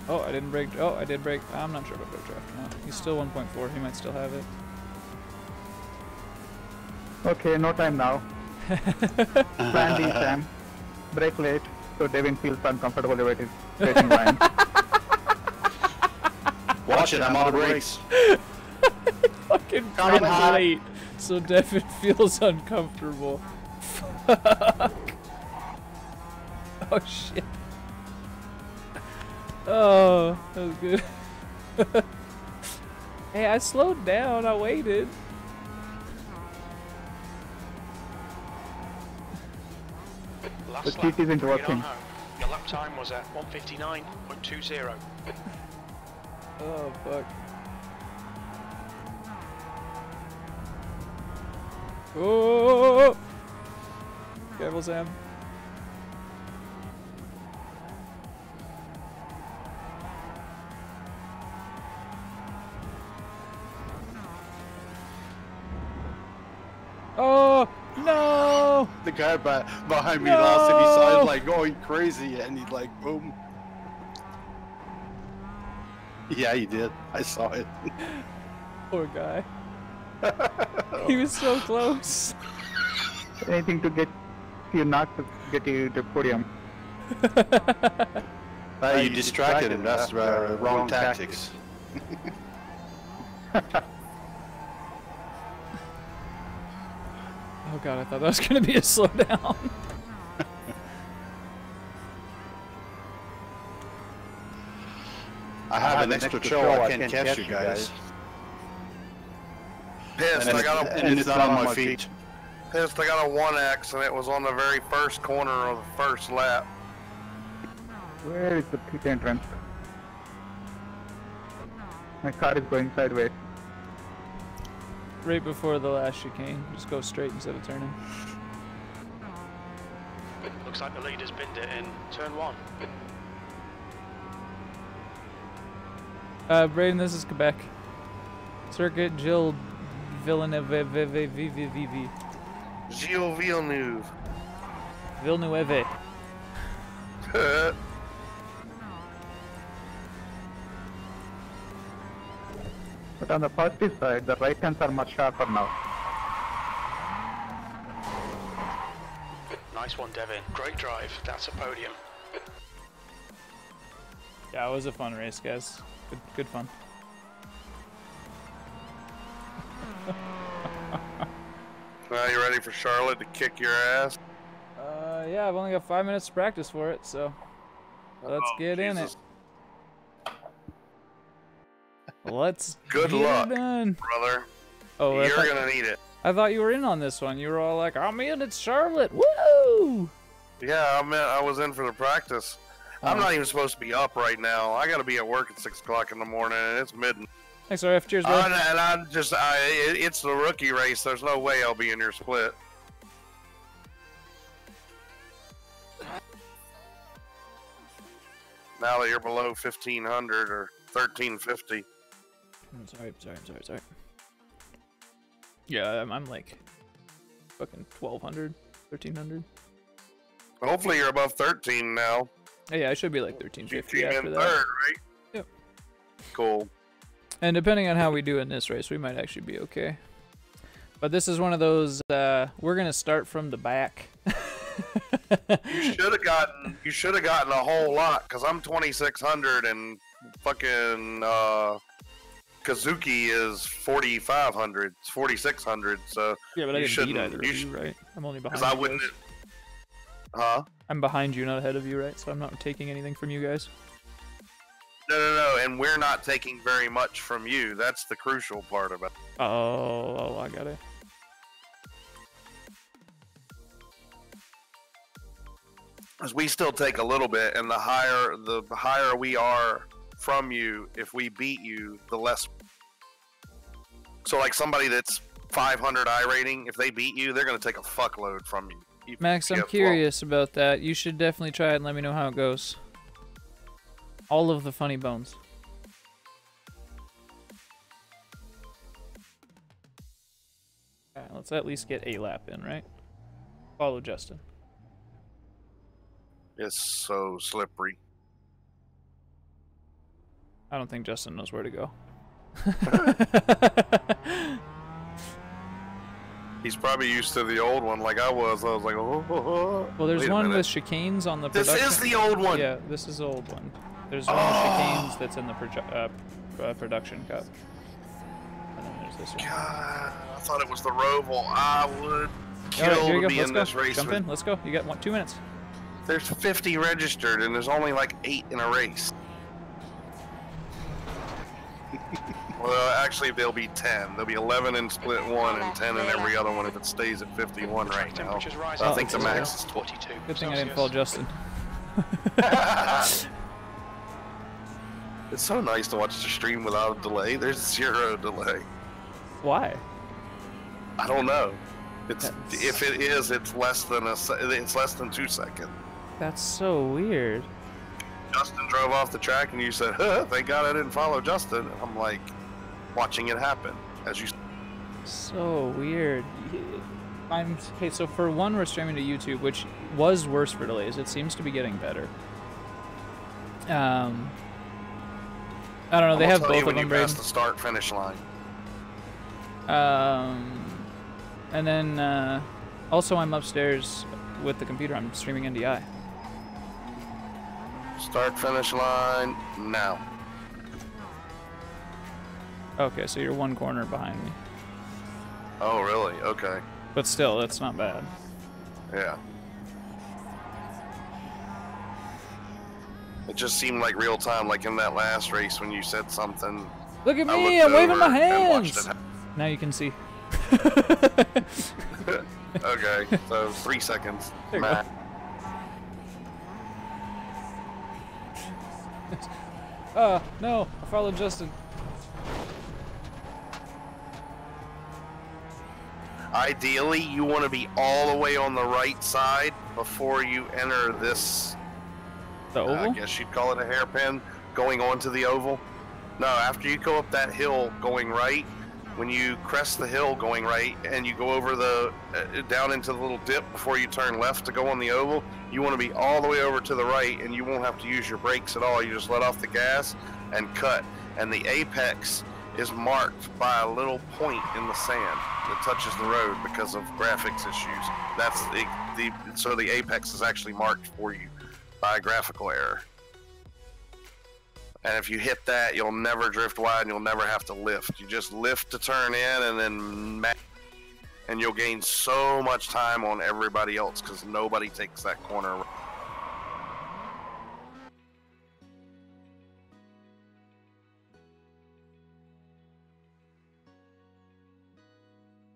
Oh, I didn't break. Oh, I did break. I'm not sure about break draft or not. He's still 1.4. He might still have it. Okay, no time now. Plan B, Sam. Break late, so Devin feels uncomfortable with his racing line. Watch it, I'm out of brakes. Fucking Coming break hot. late, so Devin feels uncomfortable. Fuck. Oh shit. Oh, that was good. Hey, I slowed down. I waited. Last The cheat lap, isn't bring it on working. home. Your lap time was at 1:59.20. Oh fuck. Oh! Careful, Sam. Oh no! The guy behind me No! lost it. He saw it like going crazy, and he like boom. Yeah, he did. I saw it. Poor guy. He was so close. Anything to get you not to get you to podium. You distracted him. That's wrong tactics. Oh god, I thought that was gonna be a slowdown. I have an extra show. I can't catch you guys. Pissed, And I got and it's not on my feet. Pissed, I got a 1X and it was on the very first corner of the first lap. Where is the pit entrance? My car is going sideways. Right before the last chicane. Just go straight instead of turning. Looks like the leader's binned it in turn 1. Braden, this is Quebec. Circuit Gilles Villeneuve. Gilles Villeneuve. Villeneuve. But on the positive side, the right hands are much sharper now. Nice one, Devin. Great drive. That's a podium. Yeah, it was a fun race, guys. Good fun. Now you ready for Charlotte to kick your ass? Yeah, I've only got 5 minutes to practice for it, so let's get in it. Let's Good get luck, it done. brother. Oh, You're gonna need it. I thought you were in on this one. You were all like, "I'm in. It's Charlotte. Woo!" Yeah, I was in for the practice. I'm not even supposed to be up right now. I gotta be at work at 6 o'clock in the morning, and it's midnight. Thanks, RF. Cheers, bro. And it's the rookie race. There's no way I'll be in your split. Now that you're below 1500 or 1350. Sorry. Yeah, I'm like fucking 1200, 1300. Hopefully you're above 13 now. Yeah, I should be like 1350 You came after in that. third, right? Yep. Cool. And depending on how we do in this race, we might actually be okay. But this is one of those, we're gonna start from the back. You should have gotten a whole lot, because I'm 2600 and fucking Kazuki is 4500, 4600. So Yeah, but I you didn't beat shouldn't- either of you you, right? I'm only behind because I you wouldn't. guys. Huh? I'm behind you, not ahead of you, right? So I'm not taking anything from you guys. No, and we're not taking very much from you. That's the crucial part about it. Oh, I got it. Because we still take a little bit, and the higher we are from you, if we beat you, the less. So like somebody that's 500 I rating, if they beat you, they're going to take a fuckload from you. Max, I'm curious about that. You should definitely try it and let me know how it goes. All of the funny bones. Alright, let's at least get a lap in, right? Follow Justin. It's so slippery. I don't think Justin knows where to go. He's probably used to the old one like I was. I was like, oh. Well, there's Wait a one minute. with chicanes on the This production. is the old one. Yeah, this is the old one. There's one with chicanes that's in the production cup. And then there's this one. God, I thought it was the Roval. I would All kill right, here you to go. be Let's in go. this race. Jump in. Let's go. You got 2 minutes. There's 50 registered, and there's only like 8 in a race. Well, actually, there'll be 10. There'll be 11 in split one and 10 in every other one if it stays at 51 right now. Temperatures rising. I think the it's max is 20. 42. Good thing I didn't Celsius. follow Justin. It's so nice to watch the stream without a delay. There's 0 delay. Why? I don't know. It's That's- if it is, it's less than it's less than 2 seconds. That's so weird. Justin drove off the track, and you said, "Huh, thank God I didn't follow Justin." And I'm like, watching it happen as you. So weird. Okay, so for one, we're streaming to YouTube, which was worse for delays. It seems to be getting better. I don't know. They have both of when them, you pass Braden. the start-finish line. And then also I'm upstairs with the computer. I'm streaming NDI. Start-finish line now. Okay, so you're one corner behind me, Oh, really? Okay. but still, that's not bad. Yeah. It just seemed like real time, like in that last race when you said something. Look at I me! looked I'm waving my over and watched hands. it Now you can see. Okay, so 3 seconds. There you go. Matt. No, I followed Justin. Ideally, you want to be all the way on the right side before you enter this. The I oval? guess you'd call it a hairpin going onto the oval. No, after you go up that hill going right, when you crest the hill going right and you go over the down into the little dip before you turn left to go on the oval, you want to be all the way over to the right, and you won't have to use your brakes at all. You just let off the gas and cut, and the apex is marked by a little point in the sand that touches the road because of graphics issues. That's so the apex is actually marked for you by a graphical error. And if you hit that, you'll never drift wide and you'll never have to lift. You just lift to turn in and then and you'll gain so much time on everybody else because nobody takes that corner.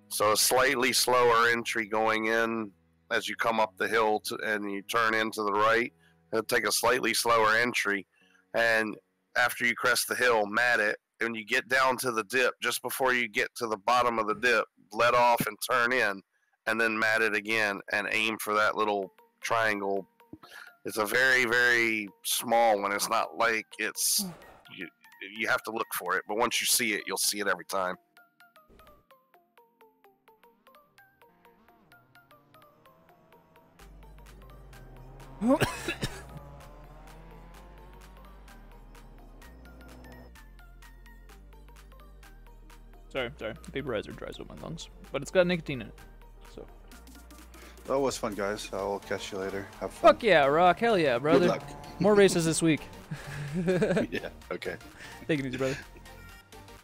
So a slightly slower entry going in as you come up the hill and you turn into the right. It'll take a slightly slower entry, and after you crest the hill, mat it. When you get down to the dip, just before you get to the bottom of the dip, let off and turn in, and then mat it again and aim for that little triangle. It's a very, very small one. It's not like it's you have to look for it. But once you see it, you'll see it every time. Sorry. Vaporizer dries up my lungs, but it's got nicotine in it. So. That was fun, guys. I'll catch you later. Have fun. Fuck yeah, Rock. Hell yeah, brother. Good luck. More races this week. Yeah. Okay. Take it easy, brother.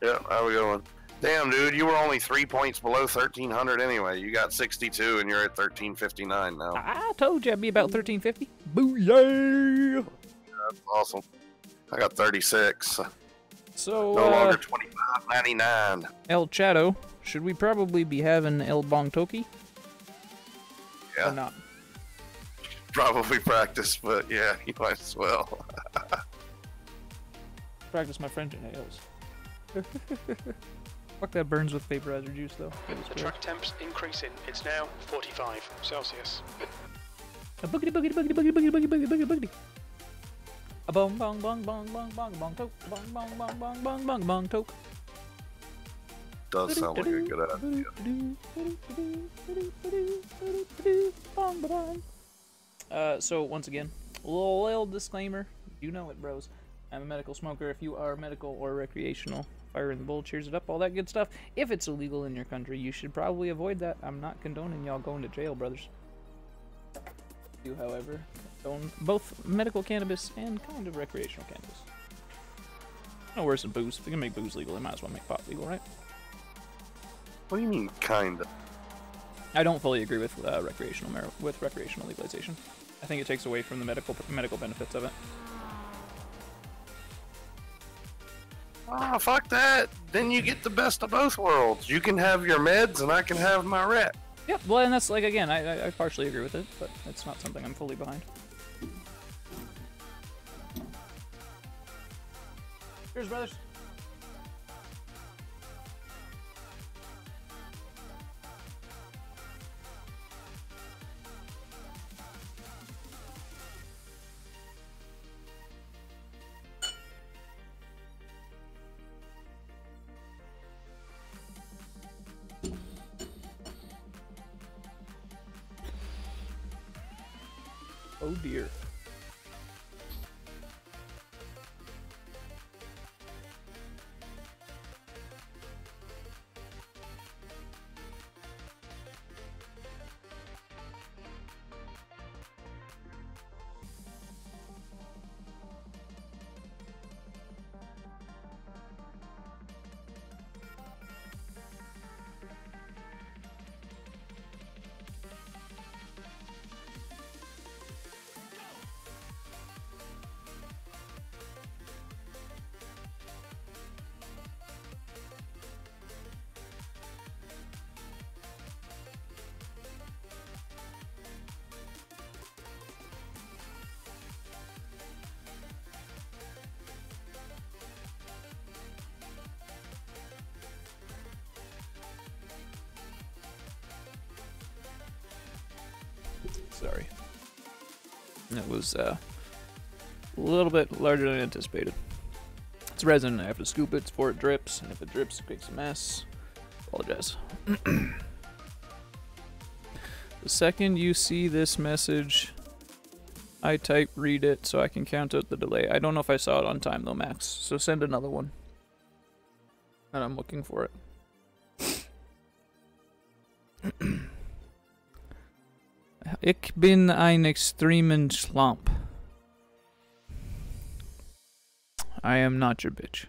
Yeah, how we going? Damn, dude, you were only 3 points below 1300 anyway. You got 62, and you're at 1359 now. I told you I'd be about 1350. Booyah! That's awesome. I got 36. So, no longer 25.99. El Chato, should we probably be having El Bong Toki? Yeah. Or not? Probably practice, but yeah, you might as well. Practice my French nails. Fuck, that burns with vaporizer juice, though. The track temp's increasing. It's now 45 Celsius. A boogity boogity boogity boogity boogity boogity boogity boogity. A bong bong bong bong bong bong bong toke. Bong bong bong bong bong bong bong toke. Does sound like a good idea. So once again, a little disclaimer. You know it, bros. I'm a medical smoker. If you are medical or recreational, fire in the bowl, cheers it up, all that good stuff. If it's illegal in your country, you should probably avoid that. I'm not condoning y'all going to jail, brothers. You, however, condone both medical cannabis and kind of recreational cannabis. No worse than booze. If we can make booze legal, they might as well make pot legal, right? What do you mean, kinda? I don't fully agree with recreational legalization. I think it takes away from the medical benefits of it. Ah, fuck that. Then you get the best of both worlds. You can have your meds and I can have my rep. Yep, well, and that's, like, again, I partially agree with it, but it's not something I'm fully behind. Cheers, brothers. Oh dear. Sorry. That was a little bit larger than anticipated. It's resin. I have to scoop it before it drips, and if it drips, it makes a mess. Apologize. The second you see this message, I type read it so I can count out the delay. I don't know if I saw it on time though, Max. So send another one. And I'm looking for it. Ich bin ein extremen Schlump. I am not your bitch.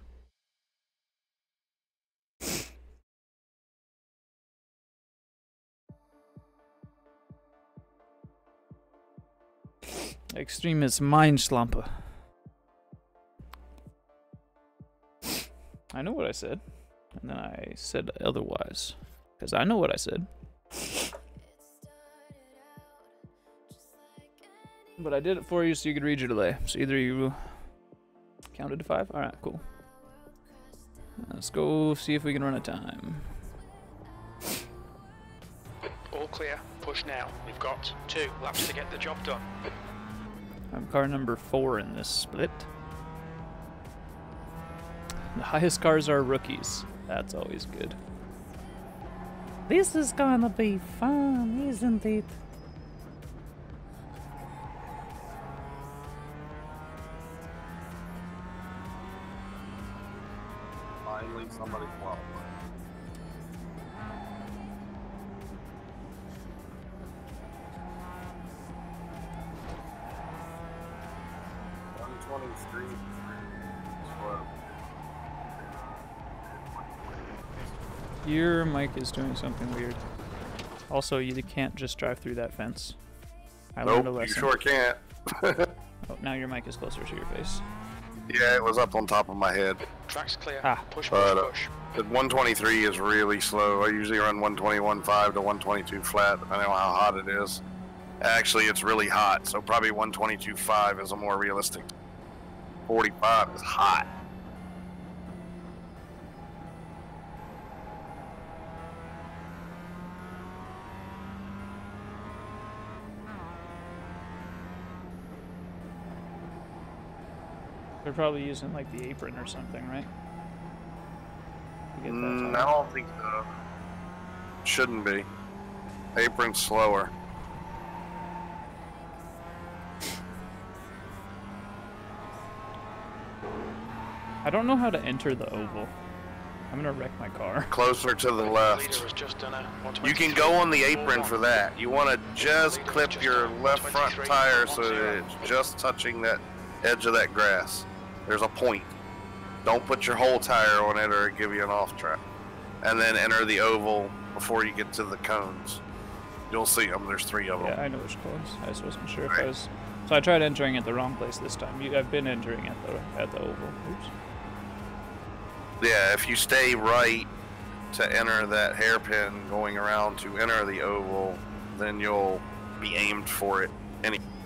Extreme is mein Schlampe. I know what I said. And then I said otherwise. Because I know what I said. But I did it for you so you could read your delay. So either you counted to 5? Alright, cool. Let's go see if we can run a time. All clear. Push now. We've got 2 laps to get the job done. I'm car number 4 in this split. The highest cars are rookies. That's always good. This is gonna be fun, isn't it? Finally, somebody qualified. Your mic is doing something weird. Also, you can't just drive through that fence. I learned a Nope, you lesson. sure can't. Oh, now your mic is closer to your face. Yeah, it was up on top of my head. Track's clear. Ah. Push, But, push, push. The 123 is really slow. I usually run 121.5 to 122 flat, depending on how hot it is. Actually, it's really hot, so probably 122.5 is a more realistic. 45 is hot. They're probably using like the apron or something, right? To get that I don't think so. Shouldn't be. Apron's slower. I don't know how to enter the oval. I'm gonna wreck my car. Closer to the Leader left. has just done a You can go on the apron for that. You want to just clip your left front tire so that it's just touching that edge of that grass. There's a point. Don't put your whole tire on it or it'll give you an off track. And then enter the oval before you get to the cones. You'll see them. There's 3 of them. Yeah, I know which cones. I just wasn't sure if Right. I was. So I tried entering at the wrong place this time. I've been entering at the oval. Oops. Yeah, if you stay right to enter that hairpin going around to enter the oval, then you'll be aimed for it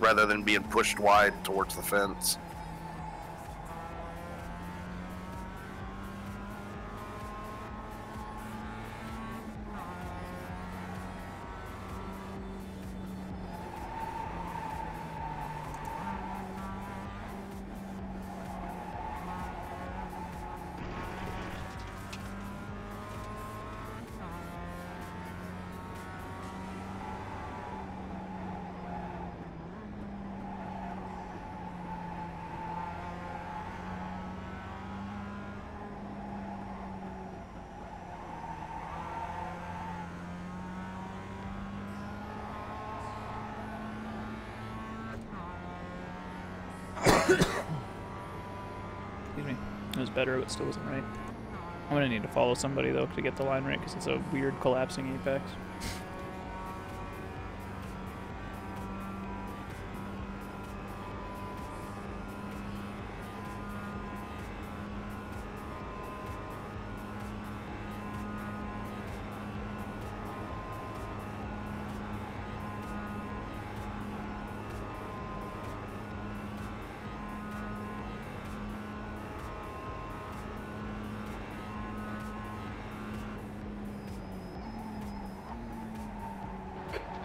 rather than being pushed wide towards the fence. Excuse me. It was better, but still wasn't right. I'm gonna need to follow somebody though to get the line right because it's a weird collapsing apex.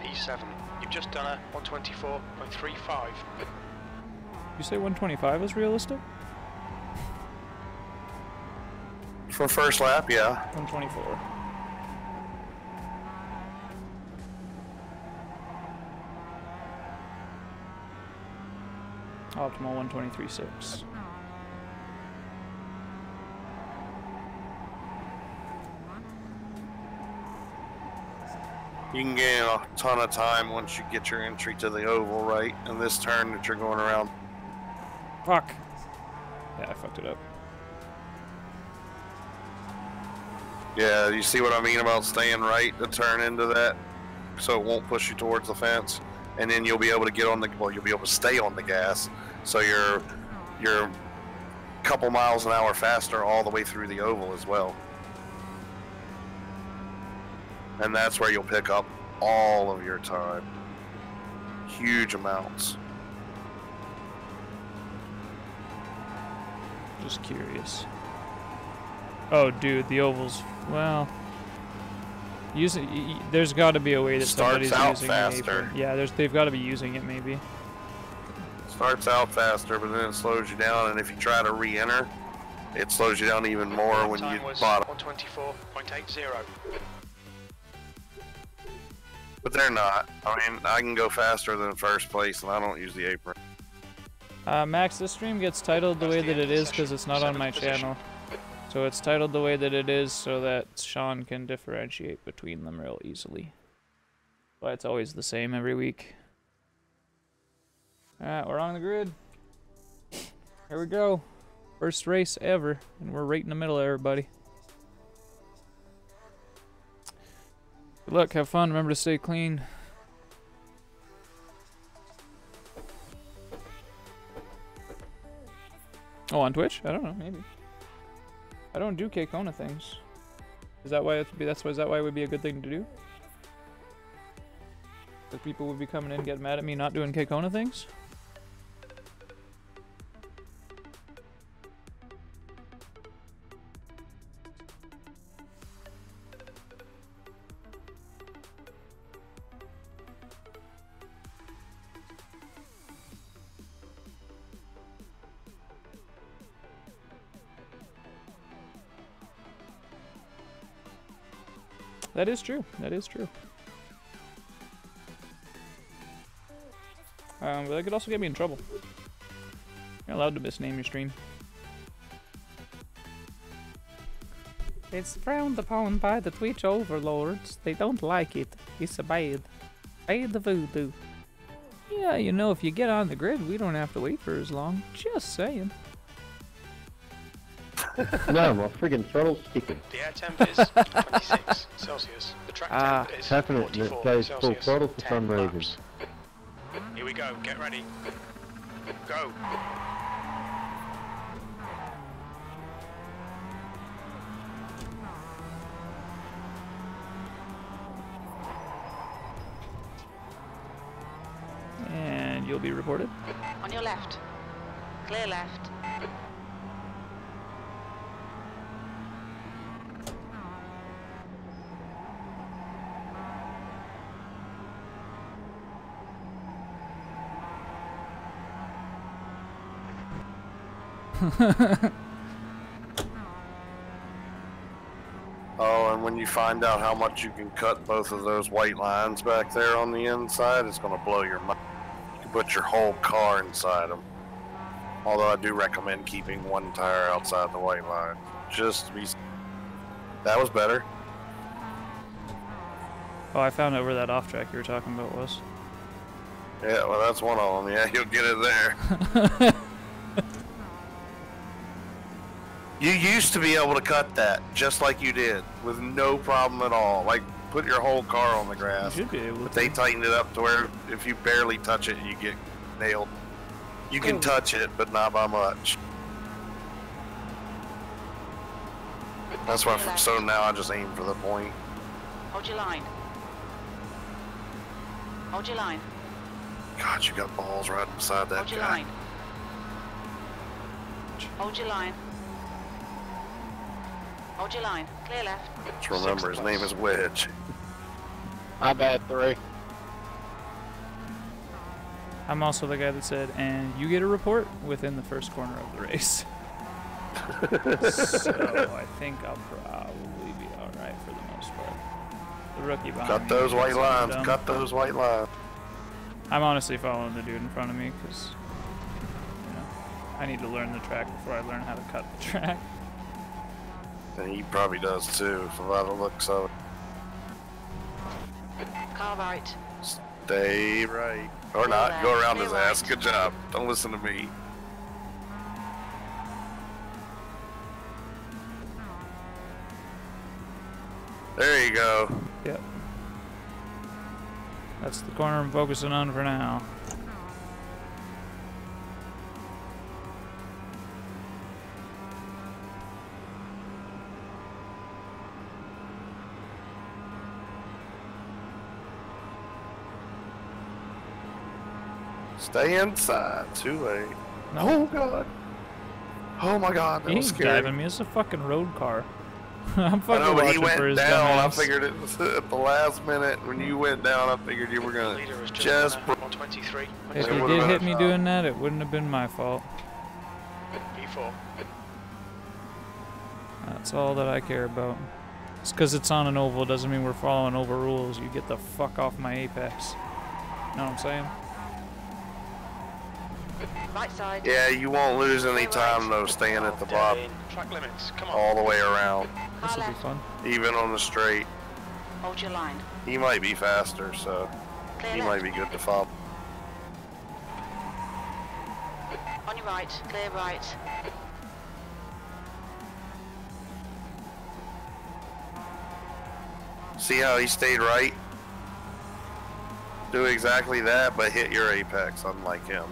E7. You've just done a 124.35. You say 125 is realistic? For first lap, yeah. 124. Optimal 123.6. You can gain a ton of time once you get your entry to the oval right, and this turn that you're going around. Fuck. Yeah, I fucked it up. Yeah, you see what I mean about staying right to turn into that, so it won't push you towards the fence, and then you'll be able to get on the, well, you'll be able to stay on the gas, so you're a couple miles an hour faster all the way through the oval as well. And that's where you'll pick up all of your time. Huge amounts. Just curious. Oh, dude, the ovals. Well, there's got to be a way that Starts somebody's out using faster. the apron. Yeah, they've got to be using it maybe. Starts out faster, but then it slows you down, and if you try to re-enter, It slows you down even more when you was bottom. 124.80. But they're not. I mean, I can go faster than first place, and I don't use the apron. Max, this stream gets titled the way that it is because it's not on my channel. So it's titled the way that it is so that Sean can differentiate between them real easily. But it's always the same every week. Alright, we're on the grid. Here we go. First race ever, and we're right in the middle of everybody. Good luck, have fun, remember to stay clean. Oh, on Twitch? I don't know, maybe. I don't do K-Kona things. Is that why is that why it would be a good thing to do? That people would be coming in and getting mad at me not doing K-Kona things? That is true. That is true. But that could also get me in trouble. You're allowed to misname your stream. It's frowned upon by the Twitch overlords. They don't like it. It's a bad voodoo. Yeah, you know, if you get on the grid, we don't have to wait for as long. Just saying. No, my friggin' throttle's kicking. The air temp is 26 Celsius. The track temp is happening. It 44 goes full Celsius. throttle for 10 some reason. laps. Here we go. Get ready. Go. And you'll be reported. On your left. Clear left. Oh, and when you find out how much you can cut both of those white lines back there on the inside, it's going to blow your mind. You can put your whole car inside them. Although I do recommend keeping one tire outside the white line. Just to be... That was better. Oh, I found out where that off track you were talking about was. Yeah, well, that's one of them. Yeah, you'll get it there. You used to be able to cut that, just like you did, with no problem at all. Like, put your whole car on the grass. You should be able to. But they tightened it up to where if you barely touch it, you get nailed. You can touch it, but not by much. That's why, so now I just aim for the point. Hold your line. Hold your line. God, you got balls right beside that Hold your guy. line. Hold your line. Hold your line. Clear left. Just remember, his name is Wedge. My bad, 3. I'm also the guy that said, and you get a report within the first corner of the race. So I think I'll probably be alright for the most part. The rookie behind Cut me those white is lines. dumb. Cut those white lines. I'm honestly following the dude in front of me because, you know, I need to learn the track before I learn how to cut the track. And he probably does too, from by the looks of it. Car right. Stay right. Or not. Go around his ass. Good job. Don't listen to me. There you go. Yep. That's the corner I'm focusing on for now. Stay inside. Too late. No. Oh, God. Oh, my God. That He was ain't scary. driving me. It's a fucking road car. I'm I fucking know, but he watching for went his down. I dumbass. figured it was at the last minute. When you went down, I figured you were going Leader is to just just... 123. If It he would've did been hit a me shot. doing that, it wouldn't have been my fault. P4. That's all that I care about. Just because it's on an oval doesn't mean we're following oval rules. You get the fuck off my apex. Know what I'm saying? Right side. Yeah, you won't lose any time though staying at the bottom Dead in. Track limits, come on. all the way around, Car This will be left. fun. even on the straight. Hold your line. He might be faster, so Clear he left. might be good to follow. On your right. Clear right. See how he stayed right? Do exactly that, but hit your apex, unlike him.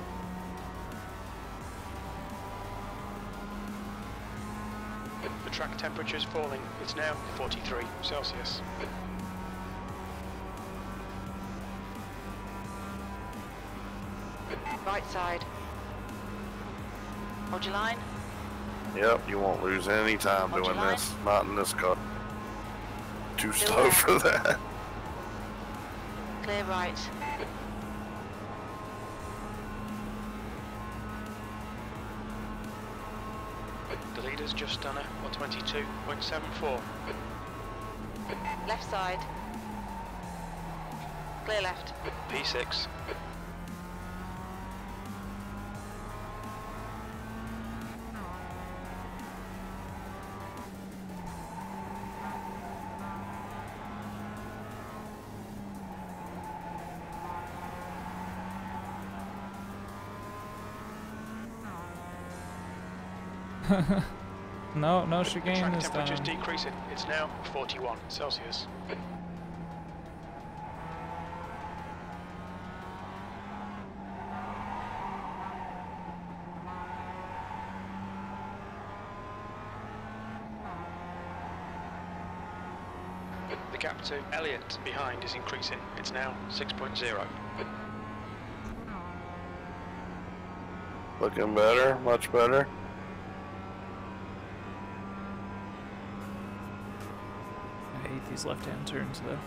The track temperature is falling. It's now 43 Celsius. Right side. Hold your line. Yep, you won't lose any time Hold your doing line. this. Not in this car. Too Still slow there. for that. Clear right. The leader's just done a 122.74. Left side. Clear left. P6. No, no The chicane track this temperature is time. decreasing. It's now 41 Celsius. The gap to Elliott behind is increasing. It's now 6.0. Looking better, much better. I hate these left-hand turns though.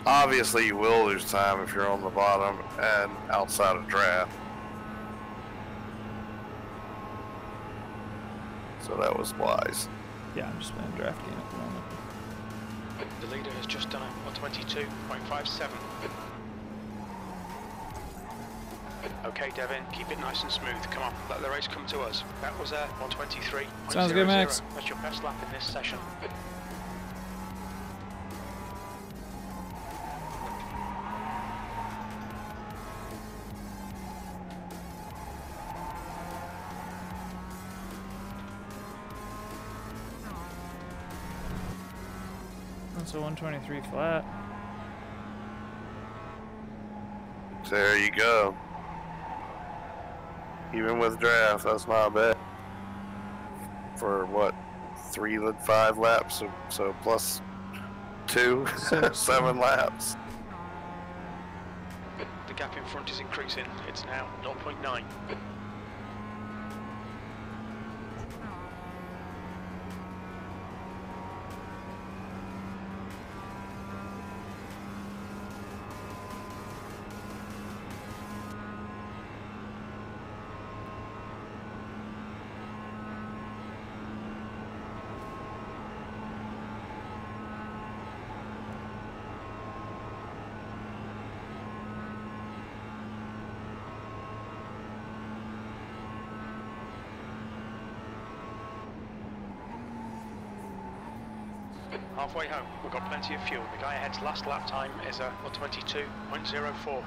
Obviously, you will lose time if you're on the bottom and outside of draft. So that was wise. Yeah, I'm just playing draft game at the moment. The leader has just done a 122.57. Okay, Devin, keep it nice and smooth. Come on, let the race come to us. That was a 123. Sounds good, Max. That's your best lap in this session. That's a 123 flat. There you go. Even with draft, that's not bad. For what, 3 to 5 laps, so plus 2, 7 laps. The gap in front is increasing. It's now 0.9. Halfway home, we've got plenty of fuel. The guy ahead's last lap time is a 122.04.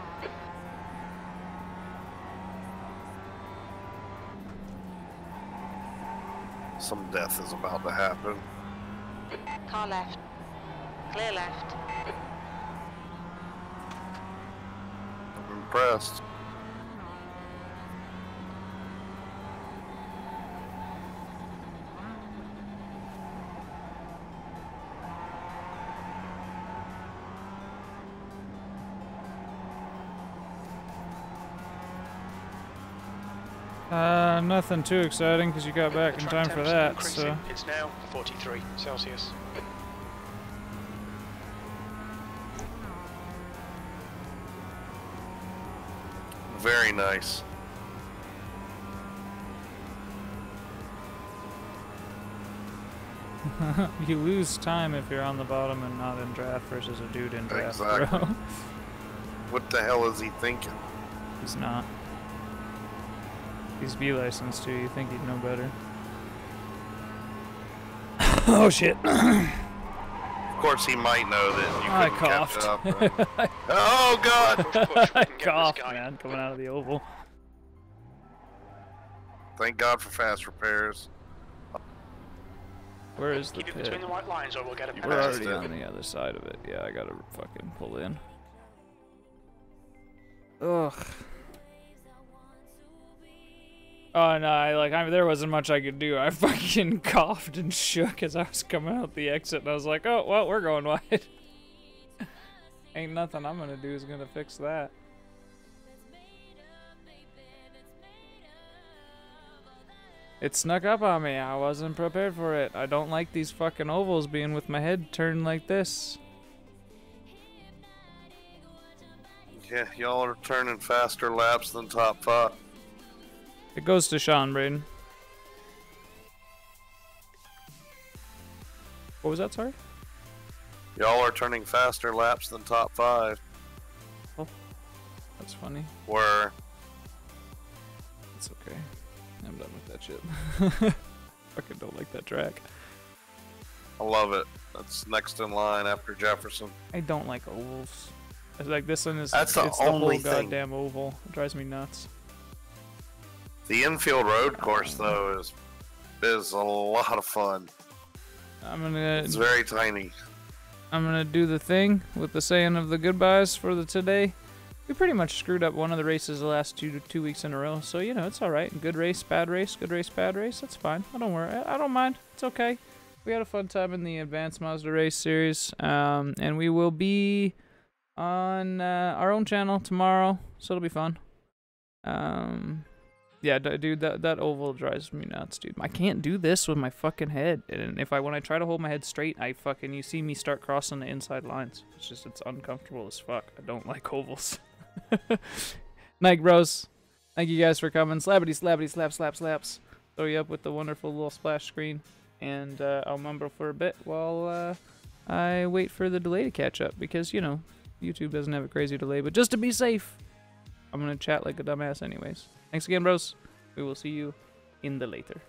Some death is about to happen. Car left. Clear left. I'm impressed. Nothing too exciting because you got back in time for that, so... It's now 43 Celsius. Very nice. You lose time if you're on the bottom and not in draft versus a dude in draft, Exactly. bro. What the hell is he thinking? He's not. He's B licensed too. You think he'd know better? Oh shit! Of course, he might know that you I couldn't catch coughed. up. Right? Oh God! Push, push, we I can get this coughed, guy. man, coming out of the oval. Thank God for fast repairs. Where is the Keep it pit? between the white lines or we'll get a We're We're penalty. already on the other side of it. Yeah, I gotta fucking pull in. Ugh. Oh no, there wasn't much I could do. I fucking coughed and shook as I was coming out the exit, and I was like, oh, well, we're going wide. Ain't nothing I'm gonna do is gonna fix that. It snuck up on me. I wasn't prepared for it. I don't like these fucking ovals being with my head turned like this. Yeah, y'all are turning faster laps than top 5. It goes to Sean, Braden. What was that, sorry? Y'all are turning faster laps than top 5. Oh, that's funny. Where It's okay. I'm done with that shit. Fucking don't like that track. I love it. That's next in line after Jefferson. I don't like ovals. It's like this one is. That's the it's only the whole thing. goddamn oval. It drives me nuts. The infield road course though is a lot of fun. It's very tiny. I'm gonna do the thing with the saying of the goodbyes for the today. We pretty much screwed up one of the races the last two weeks in a row, so you know it's all right. Good race, bad race, good race, bad race. That's fine. I don't worry. I don't mind. It's okay. We had a fun time in the Advanced Mazda race series, and we will be on our own channel tomorrow, so it'll be fun. Yeah, dude, that oval drives me nuts, dude. I can't do this with my fucking head, and when I try to hold my head straight, you see me start crossing the inside lines. It's uncomfortable as fuck. I don't like ovals. Night, bros. Thank you guys for coming. Slappity, slappity, slap, slap, slaps. Throw you up with the wonderful little splash screen, and I'll mumble for a bit while I wait for the delay to catch up, because, you know, YouTube doesn't have a crazy delay, but just to be safe, I'm gonna chat like a dumbass anyways. Thanks again, bros. We will see you in the later.